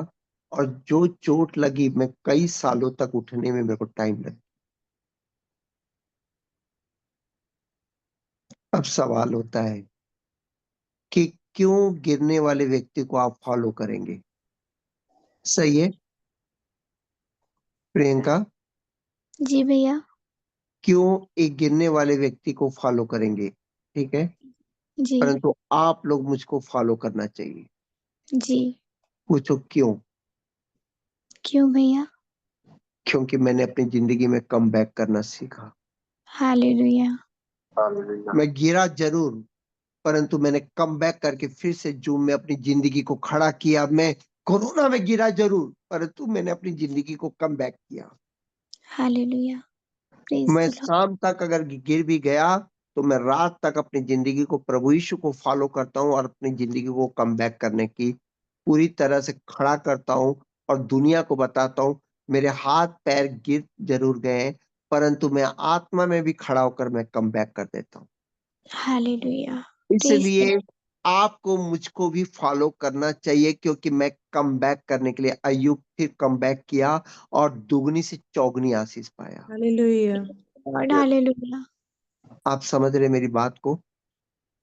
और जो चोट लगी, मैं कई सालों तक उठने में मेरे को टाइम लगा। अब सवाल होता है कि क्यों गिरने वाले व्यक्ति को आप फॉलो करेंगे? सही है, प्रियंका? जी भैया क्यों एक गिरने वाले व्यक्ति को फॉलो करेंगे? ठीक है, जी परंतु आप लोग मुझको फॉलो करना चाहिए। जी पूछो क्यों? क्यों भैया क्योंकि मैंने अपनी ज़िंदगी में कमबैक करना सीखा। Hallelujah hallelujah. मैं गिरा ज़रूर, परंतु मैंने कमबैक करके फिर से में अपनी ज़िंदगी को खड़ा किया। मैं कोरोना में गिरा ज़रूर, परंतु मैंने अपनी ज़िंदगी को कमबैक किया। हालेलुया प्रेज़ मैं द लॉर्ड शाम तक अगर गिर भी गया, तो मैं रात तक अपनी ज़िंदगी को प्रभु यीशु को फ़ॉलो करता हूँ और अपनी ज़िंदगी को कमबैक करने की पूरी तरह से खड़ा करता हूँ और दुनिया को बताता हूँ, मेरे हाथ-पैर गिर ज़रूर गए हैं, परंतु मैं आत्मा में भी खड़ा होकर मैं कमबैक कर देता हूँ। हालेलुया प्रेज़ द इसलिए आपको मुझको भी फ़ॉलो करना चाहिए क्योंकि मैं कमबैक करने के लिए अय्यूब फिर कमबैक किया और दुगनी से चौगुनी आशीष पाया। Hallelujah. लॉर्ड हालेलुया आप समझ रहे हैं मेरी बात को?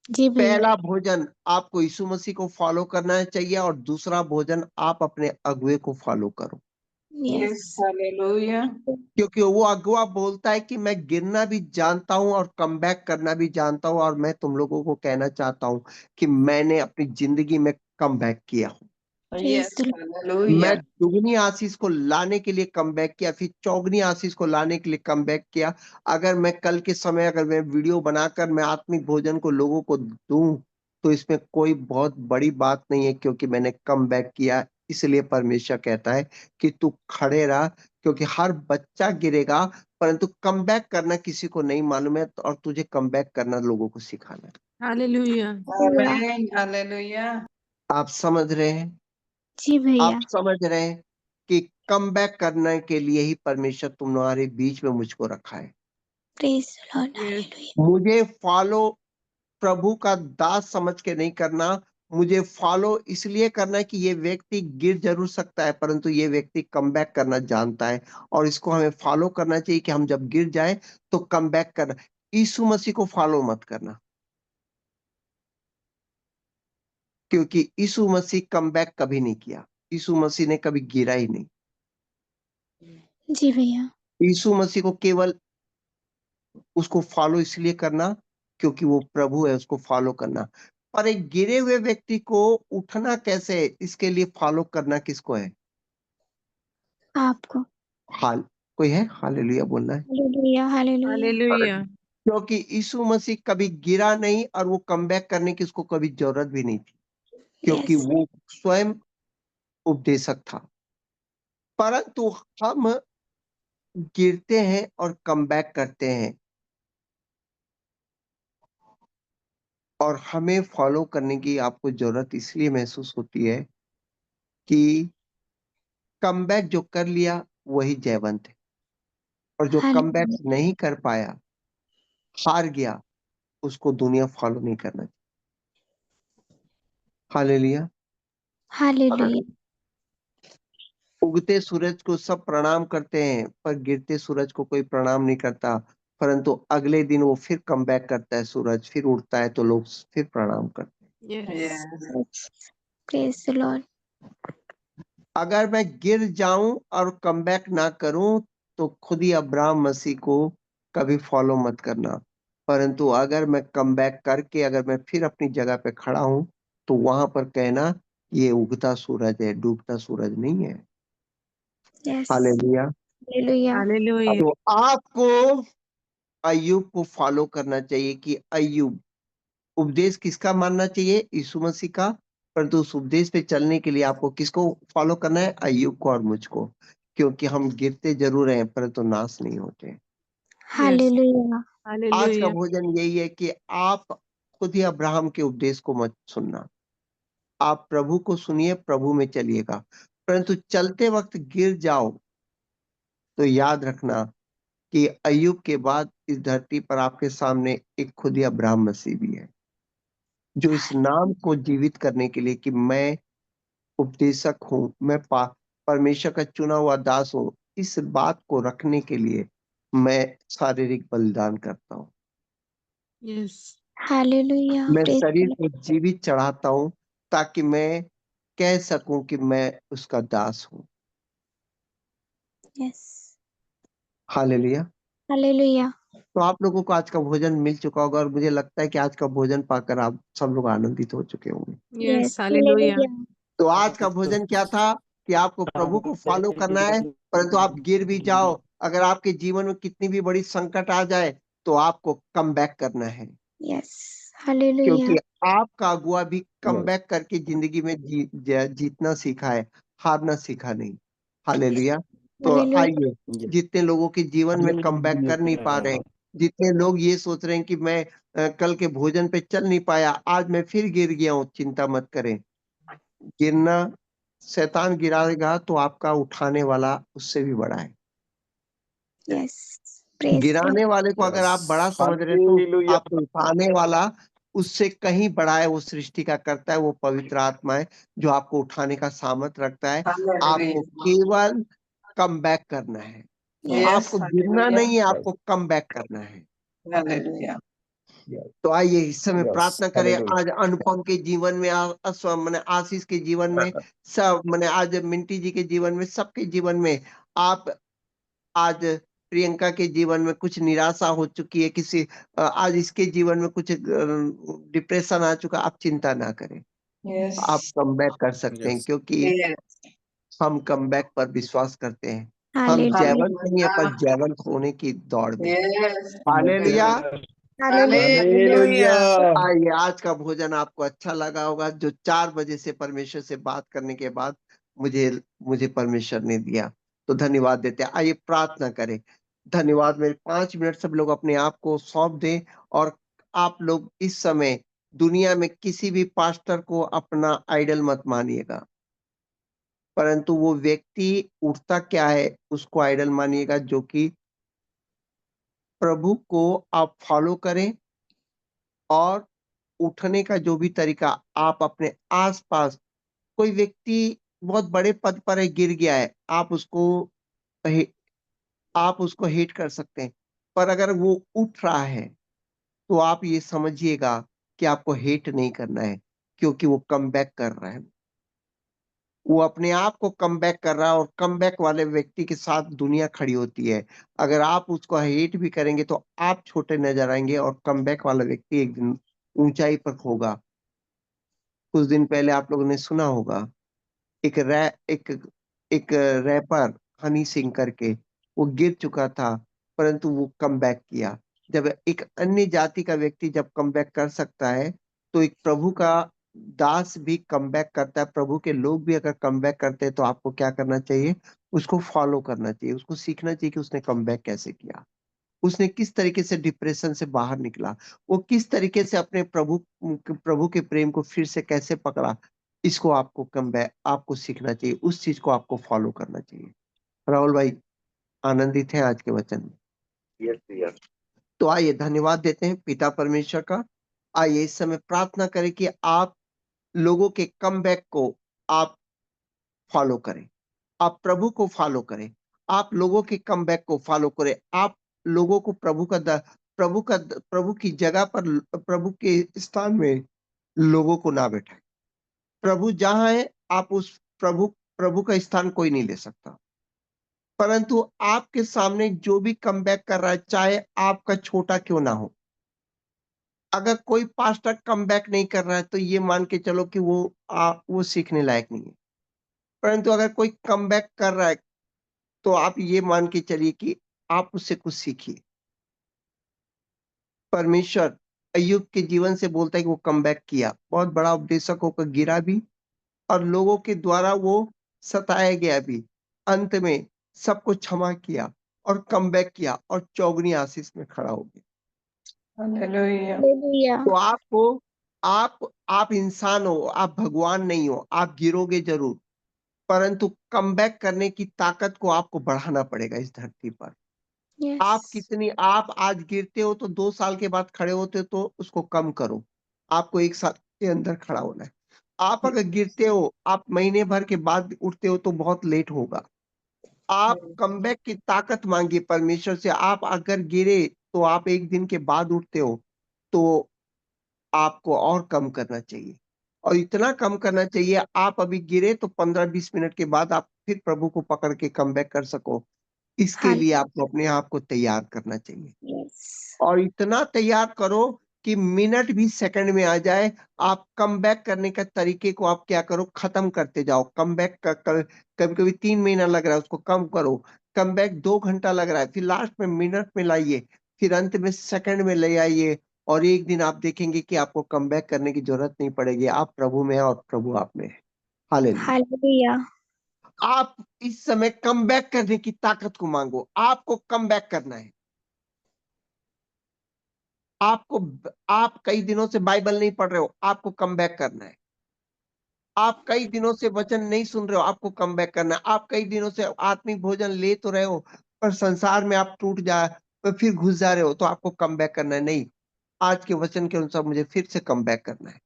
जी भैया पहला भोजन आपको यीशु मसीह को फ़ॉलो करना चाहिए और दूसरा भोजन आप अपने अगुवे को फ़ॉलो करो। Yes Yes, hallelujah. क्योंकि वो अगुवा बोलता है कि मैं गिरना भी जानता हूँ और कमबैक करना भी जानता हूँ और मैं तुम लोगों को कहना चाहता हूँ कि मैंने अपनी ज़िंदगी में कमबैक किया हूँ। प्रेज़ Yes, द मैं hallelujah. दुगनी आशीष को लाने के लिए कमबैक किया, फिर चौगुनी आशीष को लाने के लिए कमबैक किया। अगर मैं कल के समय अगर मैं वीडियो बनाकर मैं आत्मिक भोजन को लोगों को दूँ, तो इसमें कोई बहुत बड़ी बात नहीं है क्योंकि मैंने कमबैक किया। इसलिए परमेश्वर कहता है कि तू खड़े रह क्योंकि हर बच्चा गिरेगा, परंतु कमबैक करना किसी को नहीं मालूम है और तुझे कमबैक करना लोगों को सिखाना है। Hallelujah. Hallelujah Amen. Hallelujah. आप समझ रहे हैं? जी आप भैया समझ रहे हैं कि कमबैक करने के लिए ही परमेश्वर तुम्हारे बीच में मुझको रखा है। Praise the Lord Yes. Hallelujah मुझे फॉलो प्रभु का दास समझ के नहीं करना, मुझे फॉलो इसलिए करना है कि ये व्यक्ति गिर ज़रूर सकता है, परंतु ये व्यक्ति कमबैक करना जानता है और इसको हमें फॉलो करना चाहिए कि हम जब गिर जाएँ, तो कमबैक करना। यीशु मसीह को फॉलो मत करना, क्योंकि यीशु मसीह कमबैक कभी नहीं किया। यीशु मसीह ने कभी गिरा ही नहीं। जी भैया यीशु मसीह को केवल उसको फॉलो इसलिए करना क्योंकि वो प्रभु है, उसको फॉलो करना। पर एक गिरे हुए व्यक्ति को उठना कैसे है, इसके लिए फॉलो करना किसको है? आपको हाल कोई है? हालेलुया बोलना है। Hallelujah hallelujah Hallelujah. क्योंकि यीशु मसीह कभी गिरा नहीं और वो कमबैक करने की उसको कभी ज़रूरत भी नहीं थी, क्योंकि यस वो स्वयं उपदेशक था। परंतु हम गिरते हैं और कमबैक करते हैं और हमें फॉलो करने की आपको जरूरत इसलिए महसूस होती है कि कमबैक जो कर लिया वही जयवंत है, और जो कमबैक हालेलुया नहीं कर पाया, हार गया, उसको दुनिया फॉलो नहीं करना चाहिए। हालेलुया। हालेलुया उगते सूरज को सब प्रणाम करते हैं, पर गिरते सूरज को कोई प्रणाम नहीं करता। परंतु अगले दिन वो फिर कमबैक करता है, सूरज फिर उठता है तो लोग फिर प्रणाम करते हैं। Yes. Praise the Lord. अगर मैं गिर जाऊं और कमबैक ना करूं तो खुद ही अब्राहम मसीह को कभी फॉलो मत करना। परंतु अगर मैं कमबैक करके अगर मैं फिर अपनी जगह पे खड़ा हूं तो वहां पर कहना ये उगता सूरज है, डूबता सूरज नहीं है। Yes hallelujah. Hallelujah Hallelujah. तो आपको अय्यूब को फॉलो करना चाहिए कि अय्यूब उपदेश किसका मानना चाहिए? यीशु मसीह का। परंतु उस उपदेश पे चलने के लिए आपको किसको फॉलो करना है? अय्यूब को और मुझको। क्योंकि हम गिरते जरूर हैं परंतु नाश नहीं होते। Yes. हालेलुया आज का Hallelujah. भोजन यही है कि आप खुद ही अब्राहम के उपदेश को मत सुनना। आप प्रभु को सुनिए, प्रभु में चलिएगा। परंतु चलते वक्त गिर जाओ तो याद रखना कि अय्यूब के बाद इस धरती पर आपके सामने एक खुद ही अब्राहम मसीह भी है, जो इस नाम को जीवित करने के लिए कि मैं उपदेशक हूँ, मैं परमेश्वर का चुना हुआ दास हूँ, इस बात को रखने के लिए मैं शारीरिक बलिदान करता हूँ। Yes. हालेलुया मैं प्रेज द शरीर लॉर्ड। को जीवित चढ़ाता हूँ ताकि मैं कह सकूं कि मैं उसका दास हूँ। Yes hallelujah. हालेलुया तो आप लोगों को आज का भोजन मिल चुका होगा और मुझे लगता है कि आज का भोजन पाकर आप सब लोग आनंदित हो चुके होंगे। Yes Yes. Hallelujah. हालेलुया तो आज का भोजन क्या था कि आपको प्रभु को फॉलो करना है, परंतु आप गिर भी जाओ, अगर आपके जीवन में कितनी भी बड़ी संकट आ जाए तो आपको कम बैक करना है। यस हालेलुया क्योंकि आपका अगुआ भी कम बैक करके जिंदगी में जीतना सीखा है, हारना सीखा नहीं। हालेलुया। तो हालेलुया आइए, जितने लोगों के जीवन में कम बैक कर नहीं पा रहे हैं, जितने लोग ये सोच रहे हैं कि मैं कल के भोजन पे चल नहीं पाया, आज मैं फिर गिर गया हूँ, चिंता मत करें। गिरना शैतान गिराएगा तो आपका उठाने वाला उससे भी बड़ा है। यस प्रेज द गिराने वाले को अगर आप बड़ा समझ रहे तो आपको उठाने वाला उससे कहीं बड़ा है। वो सृष्टि का करता है, वो पवित्र आत्मा है जो आपको उठाने का सामर्थ रखता है। आपको केवल कम बैक करना है, Yes. आपको गिरना Hallelujah. नहीं है, आपको कम बैक करना है। Hallelujah. तो आइए इस समय प्रार्थना करें। आज अनुपम के जीवन में मैंने आशीष के जीवन में, सब मैंने आज मिंटी जी के जीवन में, सबके जीवन में आप आज प्रियंका के जीवन में कुछ निराशा हो चुकी है, किसी आज इसके जीवन में कुछ डिप्रेशन आ चुका, आप चिंता ना करें। Yes. आप कमबैक कर सकते हैं क्योंकि Yes. हम कमबैक पर विश्वास करते हैं। हम हालेलुया जयवंत नहीं है पर Hallelujah. जयवंत होने की दौड़ में। Yes. हालेलुया। हालेलुया तो Hallelujah. आइए, आज का भोजन आपको अच्छा लगा होगा, जो 4 बजे से परमेश्वर से बात करने के बाद मुझे मुझे परमेश्वर ने दिया, तो धन्यवाद देते हैं। आइए प्रार्थना करें। धन्यवाद। मेरे 5 मिनट सब लोग अपने आप को सौंप दें। और आप लोग इस समय दुनिया में किसी भी पास्टर को अपना आइडल मत मानिएगा, परंतु वो व्यक्ति उठता क्या है उसको आइडल मानिएगा, जो कि प्रभु को आप फॉलो करें। और उठने का जो भी तरीका, आप अपने आस-पास कोई व्यक्ति बहुत बड़े पद पर है, गिर गया है, हे आप उसको हेट कर सकते हैं। पर अगर वो उठ रहा है, तो आप ये समझिएगा कि आपको हेट नहीं करना है, क्योंकि वो कमबैक कर रहा है। वो अपने आप को कमबैक कर रहा है और कमबैक वाले व्यक्ति के साथ दुनिया खड़ी होती है। अगर आप उसको हेट भी करेंगे तो आप छोटे नज़र आएँगे और कमबैक वाला व्यक्ति एक दिन ऊँचाई पर होगा। कुछ दिन पहले आप लोगों ने सुना होगा, एक रै एक एक रैपर हनी सिंह करके, वो गिर चुका था, परंतु वो कमबैक किया। जब एक अन्य जाति का व्यक्ति जब कमबैक कर सकता है, तो एक प्रभु का दास भी कमबैक करता है। प्रभु के लोग भी अगर कमबैक करते हैं, तो आपको क्या करना चाहिए? उसको फॉलो करना चाहिए, उसको सीखना चाहिए कि उसने कमबैक कैसे किया। उसने किस तरीके से डिप्रेशन से बाहर निकला, वो किस तरीके से अपने प्रभु के प्रेम को फिर से कैसे पकड़ा, इसको आपको आपको सीखना चाहिए, उस चीज को आपको फॉलो करना चाहिए। राहुल भाई, आनंदित है आज के वचन में? यस भैया। तो आइए धन्यवाद देते हैं पिता परमेश्वर का। आइए इस समय प्रार्थना करें कि आप लोगों के कमबैक को आप फॉलो करें, आप प्रभु को फॉलो करें, आप लोगों के कमबैक को फॉलो करें, आप लोगों को प्रभु की जगह पर, प्रभु के स्थान में लोगों को ना बैठाएं। प्रभु जहां है, आप उस प्रभु प्रभु का स्थान कोई नहीं ले सकता। परंतु आपके सामने जो भी कमबैक कर रहा है, चाहे आपका छोटा क्यों ना हो, अगर कोई पास्टर कमबैक नहीं कर रहा है तो ये मान के चलो कि वो सीखने लायक नहीं है। परंतु अगर कोई कमबैक कर रहा है तो आप ये मान के चलिए कि आप उससे कुछ सीखिए। परमेश्वर अय्यूब के जीवन से बोलता है कि वो कमबैक किया, बहुत बड़ा उपदेशक होकर गिरा भी और लोगों के द्वारा वो सताया गया भी, अंत में सबको क्षमा किया और कमबैक किया और चौगुनी आशीष में खड़ा हो गया। हालेलुया। हालेलुया। तो आपको आप इंसान हो, आप भगवान नहीं हो, आप गिरोगे जरूर, परंतु कमबैक करने की ताकत को आपको बढ़ाना पड़ेगा इस धरती पर। यस। आप आज गिरते हो तो 2 साल के बाद खड़े होते हो तो उसको कम करो। आपको 1 साल के अंदर खड़ा होना है। आप अगर गिरते हो, आप महीने भर के बाद उठते हो तो बहुत लेट होगा। आप कमबैक की ताकत मांगिए परमेश्वर से। आप अगर गिरे तो आप 1 दिन के बाद उठते हो, तो आपको और कम करना चाहिए और इतना कम करना चाहिए, आप अभी गिरे तो 15-20 मिनट के बाद आप फिर प्रभु को पकड़ के कमबैक कर सको। इसके लिए आपको अपने आप को तैयार करना चाहिए यस। और इतना तैयार करो कि मिनट भी सेकंड में आ जाए। आप कमबैक करने का तरीके को आप क्या करो, खत्म करते जाओ। कमबैक कभी-कभी 3 महीना लग रहा है, उसको कम करो। कमबैक 2 घंटा लग रहा है, फिर लास्ट में मिनट में लाइए, फिर अंत में सेकंड में ले आइए और एक दिन आप देखेंगे कि आपको कमबैक करने की जरूरत नहीं पड़ेगी। आप प्रभु में हैं और प्रभु आप में है। हालेलुया। हालेलुया। आप इस समय कमबैक करने की ताकत को मांगो। आपको कमबैक करना है। आप कई दिनों से बाइबल नहीं पढ़ रहे हो, आपको कमबैक करना है। आप कई दिनों से वचन नहीं सुन रहे हो, आपको कमबैक करना है। आप कई दिनों से आत्मिक भोजन ले तो रहे हो, पर संसार में आप फिर घुस जा रहे हो, तो आपको कमबैक करना है। नहीं, आज के वचन के अनुसार मुझे फिर से कमबैक करना है।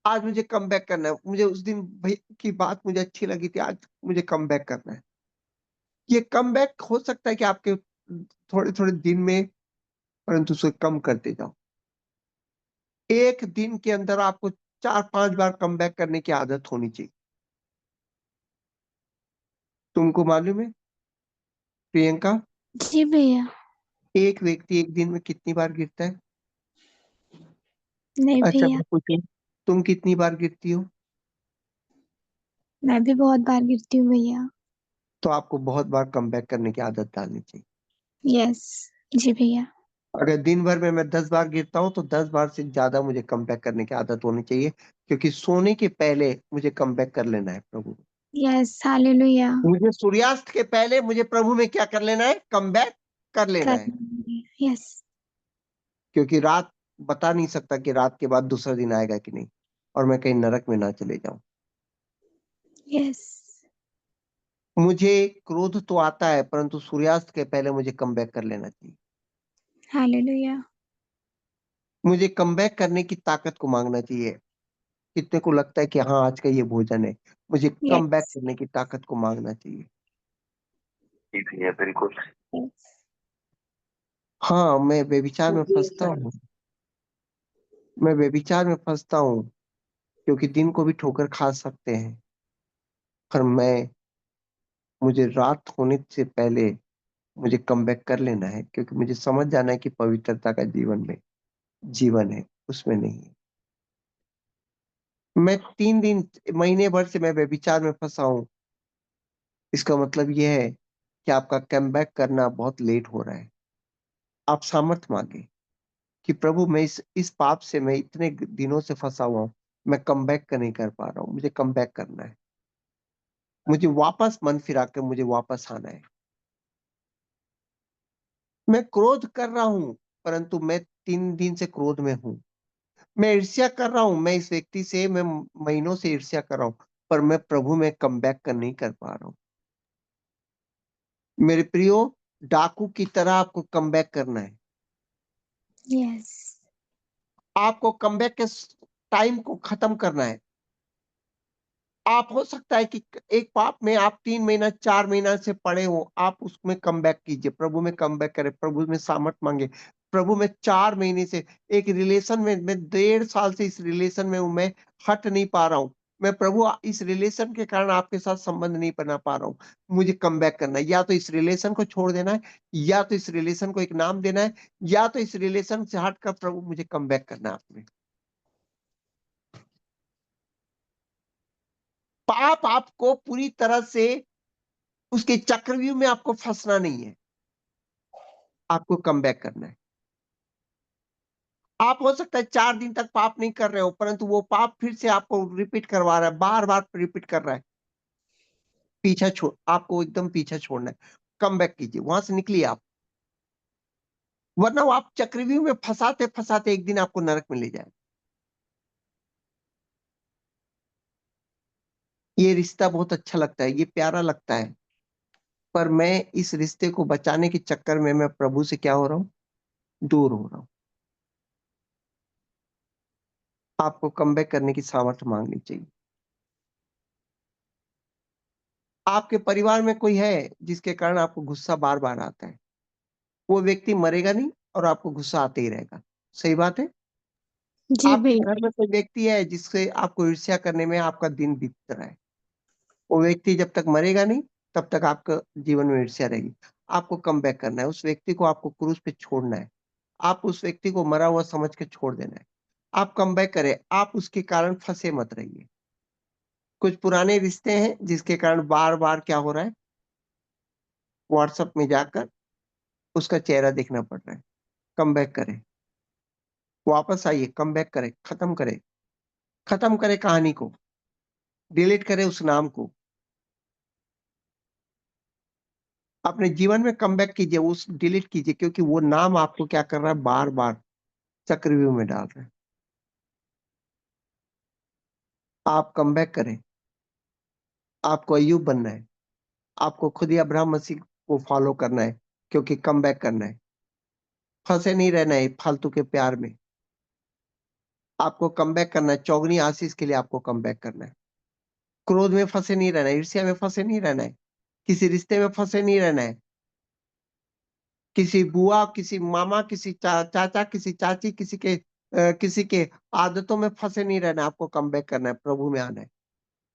आज मुझे कमबैक करना है। मुझे उस दिन भाई की बात मुझे अच्छी लगी थी, आज मुझे कमबैक करना है। ये कमबैक हो सकता है कि आपके थोड़े-थोड़े दिन में, परंतु उसे कम करते जाओ। एक दिन के अंदर आपको 4-5 बार कमबैक करने की आदत होनी चाहिए। तुमको मालूम है प्रियंका, जी भैया। एक व्यक्ति एक दिन में कितनी बार गिरता है? नहीं अच्छा भैया, मैं पूछूं, तुम कितनी बार गिरती हो? मैं भी बहुत बार गिरती हूँ भैया। तो आपको बहुत बार कमबैक करने की आदत डालनी चाहिए। यस। जी भैया। अगर दिन भर में मैं 10 बार गिरता हूँ तो 10 बार से ज्यादा मुझे कमबैक करने की आदत होनी चाहिए, क्योंकि सोने के पहले मुझे कमबैक कर लेना है प्रभु। यस। हालेलुया। मुझे सूर्यास्त के पहले मुझे प्रभु में क्या कर लेना है, कमबैक कर लेना कर। है। यस। क्योंकि रात बता नहीं सकता कि रात के बाद दूसरा दिन आएगा कि नहीं, और मैं कहीं नरक में ना चले जाऊं। यस। मुझे क्रोध तो आता है, परंतु सूर्यास्त के पहले मुझे कमबैक कर लेना चाहिए। हालेलुया। मुझे कमबैक करने की ताकत को मांगना चाहिए। कितने को लगता है कि हाँ आज का ये भोजन है, मुझे कमबैक यस। करने की ताकत को मांगना चाहिए। जी भैया बिल्कुल। यस। हाँ, मैं व्यभिचार में फंसता हूँ, मैं व्यभिचार में फंसता हूँ, क्योंकि दिन को भी ठोकर खा सकते हैं, पर मुझे रात होने से पहले मुझे कमबैक कर लेना है, क्योंकि मुझे समझ जाना है कि पवित्रता का जीवन है, उसमें नहीं है। मैं 3 दिन महीने भर से मैं व्यभिचार में फंसा हूँ। इसका मतलब यह है कि आपका कमबैक करना बहुत लेट हो रहा है। आप सामर्थ मांगे कि प्रभु मैं इस पाप से मैं इतने दिनों से फंसा हुआ हूँ, मैं कमबैक का नहीं कर पा रहा हूँ, मुझे कमबैक करना है। मुझे वापस मन फिरा कर मुझे वापस आना है। मैं क्रोध कर रहा हूं, परंतु मैं 3 दिन से क्रोध में हूं। मैं ईर्ष्या कर रहा हूं, मैं इस व्यक्ति से मैं महीनों से ईर्ष्या कर रहा हूं, पर मैं प्रभु में कम बैक कर नहीं कर पा रहा हूं। मेरे प्रियो, डाकू की तरह आपको कम बैक करना है। यस। आपको कम बैक के टाइम को खत्म करना है। आप हो सकता है कि एक पाप में आप 3 महीना 4 महीना से पड़े हो, आप उसमें कम बैक कीजिए, प्रभु में कम बैक करें, प्रभु में सामर्थ मांगे। प्रभु में 4 महीने से एक रिलेशन में, मैं 1.5 साल से इस रिलेशन में हूं, मैं हट नहीं पा रहा हूं। मैं प्रभु इस रिलेशन के कारण आपके साथ संबंध नहीं बना पा रहा हूं, मुझे कम बैक करना है। या तो इस रिलेशन को छोड़ देना है, या तो इस रिलेशन को एक नाम देना है, या तो इस रिलेशन से हटकर प्रभु मुझे कम बैक करना है आपने। पाप आपको पूरी तरह से उसके चक्रव्यूह में आपको फंसना नहीं है, आपको कम बैक करना है। आप हो सकता है 4 दिन तक पाप नहीं कर रहे हो, परंतु वो पाप फिर से आपको रिपीट करवा रहा है, बार बार रिपीट कर रहा है। पीछा छोड़, आपको एकदम पीछा छोड़ना है, कम बैक कीजिए, वहां से निकलिए आप, वरना वो आप चक्रव्यूह में फंसाते फंसाते एक दिन आपको नरक में ले जाए। ये रिश्ता बहुत अच्छा लगता है, ये प्यारा लगता है, पर मैं इस रिश्ते को बचाने के चक्कर में मैं प्रभु से क्या हो रहा हूं, दूर हो रहा हूं। आपको कम बैक करने की सामर्थ्य मांगनी चाहिए। आपके परिवार में कोई है जिसके कारण आपको गुस्सा बार बार आता है, वो व्यक्ति मरेगा नहीं और आपको गुस्सा आते ही रहेगा, सही बात है। जी आपके भैया। घर में कोई व्यक्ति है जिससे आपको ईर्ष्या करने में आपका दिन बीत रहा है, वो व्यक्ति जब तक मरेगा नहीं तब तक आपका जीवन में ईर्ष्या रहेगी। आपको कम बैक करना है, उस व्यक्ति को आपको क्रूस पे छोड़ना है, आप उस व्यक्ति को मरा हुआ समझ के छोड़ देना है। आप कम बैक करें, आप उसके कारण फंसे मत रहिए। कुछ पुराने रिश्ते हैं जिसके कारण बार बार क्या हो रहा है, व्हाट्सएप में जाकर उसका चेहरा देखना पड़ रहा है। कम बैक करें, वापस आइए, कम बैक करें, खत्म करें, खत्म करें कहानी को, डिलीट करें उस नाम को, अपने जीवन में कम बैक कीजिए, उस डिलीट कीजिए, क्योंकि वो नाम आपको क्या कर रहा है, बार बार चक्रव्यूह में डाल रहा है। आप कम बैक करें, आपको अय्यूब बनना है, आपको खुद ही अब्राहम मसीह को फॉलो करना है, क्योंकि कम बैक करना है, फंसे नहीं रहना है फालतू के प्यार में। आपको कम बैक करना है, चौगनी आशीष के लिए आपको कम बैक करना है। क्रोध में फंसे नहीं रहना है, ईर्ष्या में फंसे नहीं रहना है, किसी रिश्ते में फंसे नहीं रहना है, किसी बुआ, किसी मामा, किसी चाचा, किसी चाची, किसी के आदतों में फंसे नहीं रहना है। आपको कम बैक करना है, प्रभु में आना है।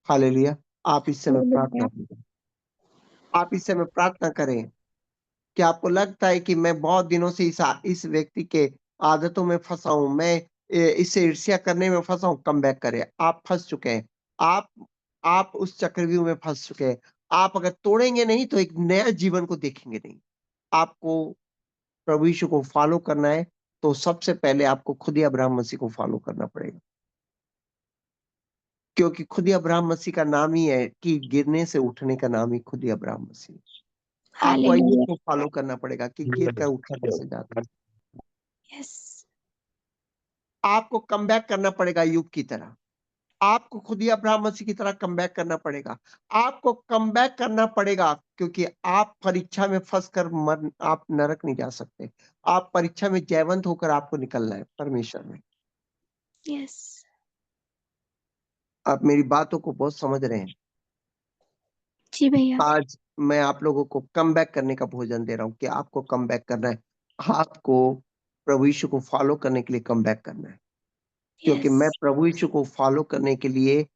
हालेलुया। आप इस समय प्रार्थना हालेलुया। करें, आप इस समय प्रार्थना करें कि आपको लगता है कि मैं बहुत दिनों से इस व्यक्ति के आदतों में फंसा हूं, मैं इससे ईर्ष्या करने में फंसा हूं। कम बैक करें, आप फंस चुके हैं, आप आप उस चक्रव्यूह में फंस चुके हैं। आप अगर तोड़ेंगे नहीं तो एक नया जीवन को देखेंगे नहीं। आपको प्रभु यीशु को फॉलो करना है, तो सबसे पहले आपको खुद ही अब्राहम मसीह को फॉलो करना पड़ेगा, क्योंकि खुद ही अब्राहम मसीह का नाम ही है कि गिरने से उठने का नाम ही खुद ही अब्राहम मसीह है। आपको अय्यूब हालेलुया। को फॉलो करना पड़ेगा कि गिर कर उठा कैसे जाता है। यस। आपको कम बैक करना पड़ेगा अय्यूब की तरह, आपको खुद ही अब्राहम मसीह की तरह कम बैक करना पड़ेगा। आपको कम बैक करना पड़ेगा, क्योंकि आप परीक्षा में फंस कर आप नरक नहीं जा सकते। आप परीक्षा में जयवंत होकर आपको निकलना है परमेश्वर में। यस। आप मेरी बातों को बहुत समझ रहे हैं। जी भैया। आज मैं आप लोगों को कम बैक करने का भोजन दे रहा हूं कि आपको कम बैक करना है, आपको प्रभु यीशु को फॉलो करने के लिए कम बैक करना है, क्योंकि यस। मैं प्रभु यीशु को फॉलो करने के लिए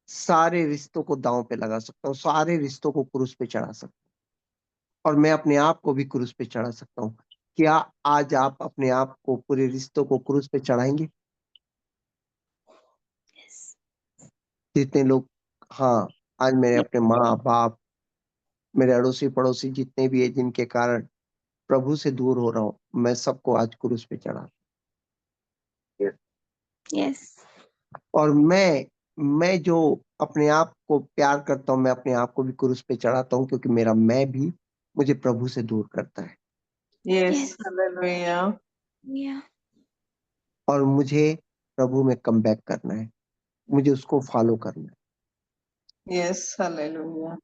सारे रिश्तों को दांव पे लगा सकता हूँ, सारे रिश्तों को क्रूस पे चढ़ा सकता हूँ, और मैं अपने आप को भी क्रूस पे चढ़ा सकता हूँ। क्या आज आप अपने आप को, पूरे रिश्तों को क्रूस पे चढ़ाएंगे? यस। जितने लोग, हाँ, आज मेरे अपने माँ बाप, मेरे अड़ोसी पड़ोसी जितने भी है जिनके कारण प्रभु से दूर हो रहा हूँ, मैं सबको आज क्रूस पे चढ़ा। यस। और मैं जो अपने आप को प्यार करता हूँ, मैं अपने आप को भी क्रूस पे चढ़ाता हूँ, क्योंकि मेरा मैं भी मुझे प्रभु से दूर करता है। Yes, Yes. hallelujah. Yeah. और मुझे प्रभु में कम बैक करना है, मुझे उसको फॉलो करना है। Yes, hallelujah.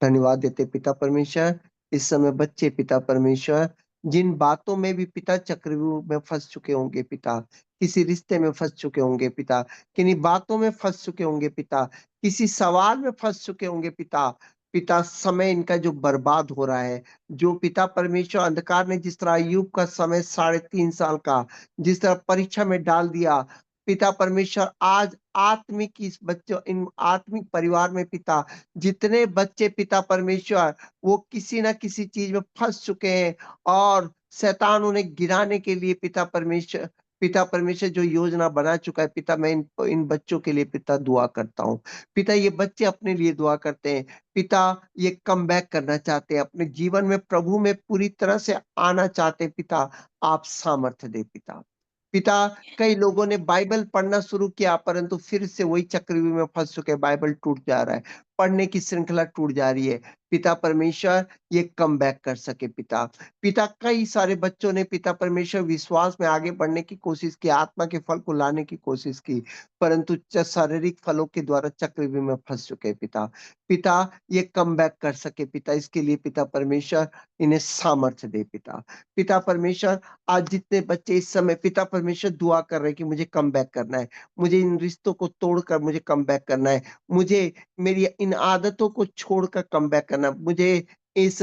धन्यवाद देते पिता परमेश्वर। इस समय बच्चे पिता परमेश्वर जिन बातों में भी पिता चक्रव्यूह में फंस चुके होंगे पिता, किसी रिश्ते में फंस चुके होंगे पिता, किन्हीं बातों में फंस चुके होंगे पिता, किसी सवाल में फंस चुके होंगे पिता, पिता समय इनका जो बर्बाद हो रहा है, जो पिता परमेश्वर अंधकार ने जिस तरह अय्यूब का समय 3.5 साल का जिस तरह परीक्षा में डाल दिया, पिता परमेश्वर आज आत्मिक इस बच्चों इन आत्मिक परिवार में पिता जितने बच्चे पिता परमेश्वर वो किसी ना किसी चीज में फंस चुके हैं और शैतान उन्हें गिराने के लिए पिता परमेश्वर जो योजना बना चुका है पिता, मैं इन बच्चों के लिए पिता दुआ करता हूँ। पिता ये बच्चे अपने लिए दुआ करते हैं पिता, ये कम बैक करना चाहते हैं, अपने जीवन में प्रभु में पूरी तरह से आना चाहते हैं पिता, आप सामर्थ्य दे पिता। पिता कई लोगों ने बाइबल पढ़ना शुरू किया परंतु फिर से वही चक्रव्यूह में फंस चुके, बाइबल टूट जा रहा है, पढ़ने की श्रृंखला टूट जा रही है। पिता परमेश्वर ये कम बैक कर सके पिता। पिता कई सारे बच्चों ने पिता परमेश्वर विश्वास में आगे बढ़ने की कोशिश की, आत्मा के फल को लाने की कोशिश की, परंतु शारीरिक फलों के द्वारा चक्रव्यूह में फंस चुके पिता। पिता ये कम बैक कर सके पिता, इसके लिए पिता परमेश्वर इन्हें सामर्थ्य दे पिता। पिता परमेश्वर आज जितने बच्चे इस समय पिता परमेश्वर दुआ कर रहे हैं कि मुझे कम बैक करना है, मुझे इन रिश्तों को तोड़कर मुझे कम बैक करना है, मुझे मेरी इन आदतों को छोड़कर कम बैक करना, मुझे इस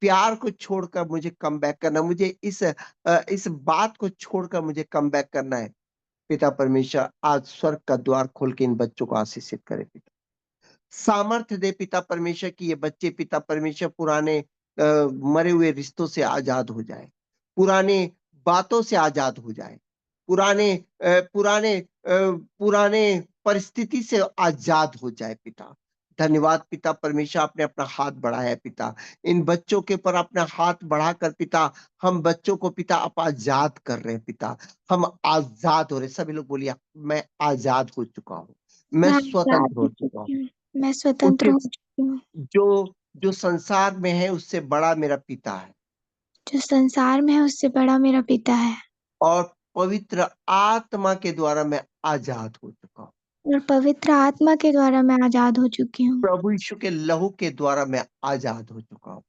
प्यार को छोड़कर मुझे कम बैक करना, मुझे इस बात को छोड़कर मुझे कम बैक करना है। पिता परमेश्वर आज स्वर्ग का द्वार खोल के इन बच्चों को आशीषित करे पिता। सामर्थ्य दे पिता परमेश्वर की ये बच्चे पिता परमेश्वर पुराने मरे हुए रिश्तों से आजाद हो जाए, पुराने बातों से आजाद हो जाए, पुराने परिस्थिति से आजाद हो जाए पिता। धन्यवाद पिता परमेश्वर, आपने अपना हाथ बढ़ाया पिता, इन बच्चों के ऊपर अपना हाथ बढ़ाकर पिता हम बच्चों को पिता आप आजाद कर रहे हैं पिता, हम आजाद हो रहे। सभी लोग बोलिए मैं आजाद हो चुका हूँ, मैं मैं आजाद स्वतंत्र हो हो चुका हूँ। चुकी हूँ। मैं स्वतंत्र उससे हो चुकी हूँ। जो संसार में है उससे बड़ा मेरा पिता है जो संसार में है उससे बड़ा मेरा पिता है और पवित्र आत्मा के द्वारा मैं आजाद हो चुका हूँ। और पवित्र आत्मा के द्वारा मैं आजाद हो चुकी हूँ। प्रभु यीशु के लहू के द्वारा मैं आजाद हो चुका हूँ।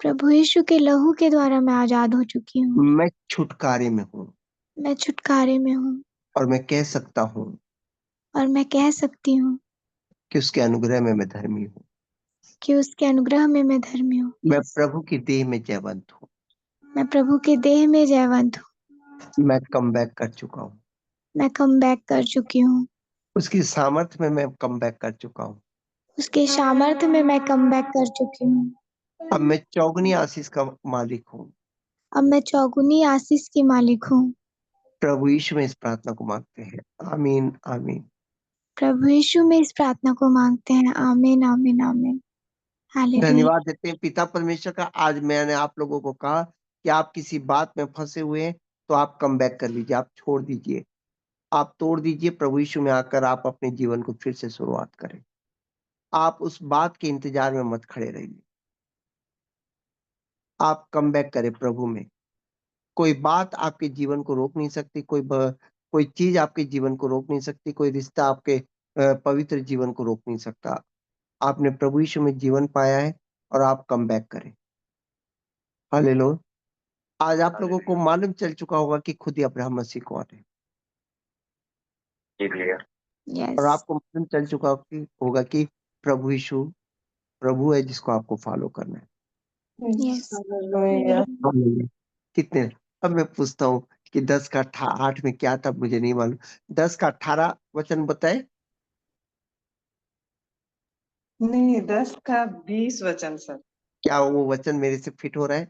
प्रभु यीशु के लहू के द्वारा मैं आजाद हो चुकी हूँ। मैं छुटकारे में हूँ मैं छुटकारे में हूँ और मैं कह सकता हूँ और मैं कह सकती हूँ कि उसके अनुग्रह में मैं धर्मी हूँ। कि उसके अनुग्रह में मैं धर्मी हूँ। मैं प्रभु की देह में जयवंत हूँ। मैं प्रभु के देह में जयवंत हूँ। मैं कम बैक कर चुका हूँ। मैं कम बैक कर चुकी हूँ। उसकी सामर्थ्य में मैं कम बैक कर चुका हूँ। उसके सामर्थ्य में मैं कम बैक कर चुकी हूँ। अब मैं चौगुनी आशीष का मालिक हूँ। अब मैं चौगुनी आशीष की मालिक हूँ। प्रभु यीशु में इस प्रार्थना को मांगते हैं, आमीन आमीन। प्रभु यीशु में इस प्रार्थना को मांगते हैं, आमीन आमीन आमीन। हालेलुया। धन्यवाद देते हैं पिता परमेश्वर का। आज मैंने आप लोगों को कहा कि आप किसी बात में फंसे हुए हैं तो आप कम बैक कर लीजिए, आप छोड़ दीजिए, आप तोड़ दीजिए, प्रभु यीशु में आकर आप अपने जीवन को फिर से शुरुआत करें। आप उस बात के इंतजार में मत खड़े रहिए, आप कम बैक करें प्रभु में। कोई बात आपके जीवन को रोक नहीं सकती, कोई चीज आपके जीवन को रोक नहीं सकती, कोई रिश्ता आपके पवित्र जीवन को रोक नहीं सकता। आपने प्रभु यीशु में जीवन पाया है और आप कम बैक करें। हालेलुया। आज आप लोगों को हालेलुया। मालूम चल चुका होगा कि खुद ही अब्राहम मसीह कौन है जी भैया। और यस आपको मालूम चल चुका होगा कि प्रभु यीशु प्रभु है जिसको आपको फॉलो करना है। Yes, yes hallelujah. हालेलुया। कितने? अब मैं पूछता हूँ कि 10 का 8 में क्या था, मुझे नहीं मालूम। 10 का 18 वचन बताए। नहीं, 10 का 20 वचन सर। क्या वो वचन मेरे से फिट हो रहा है?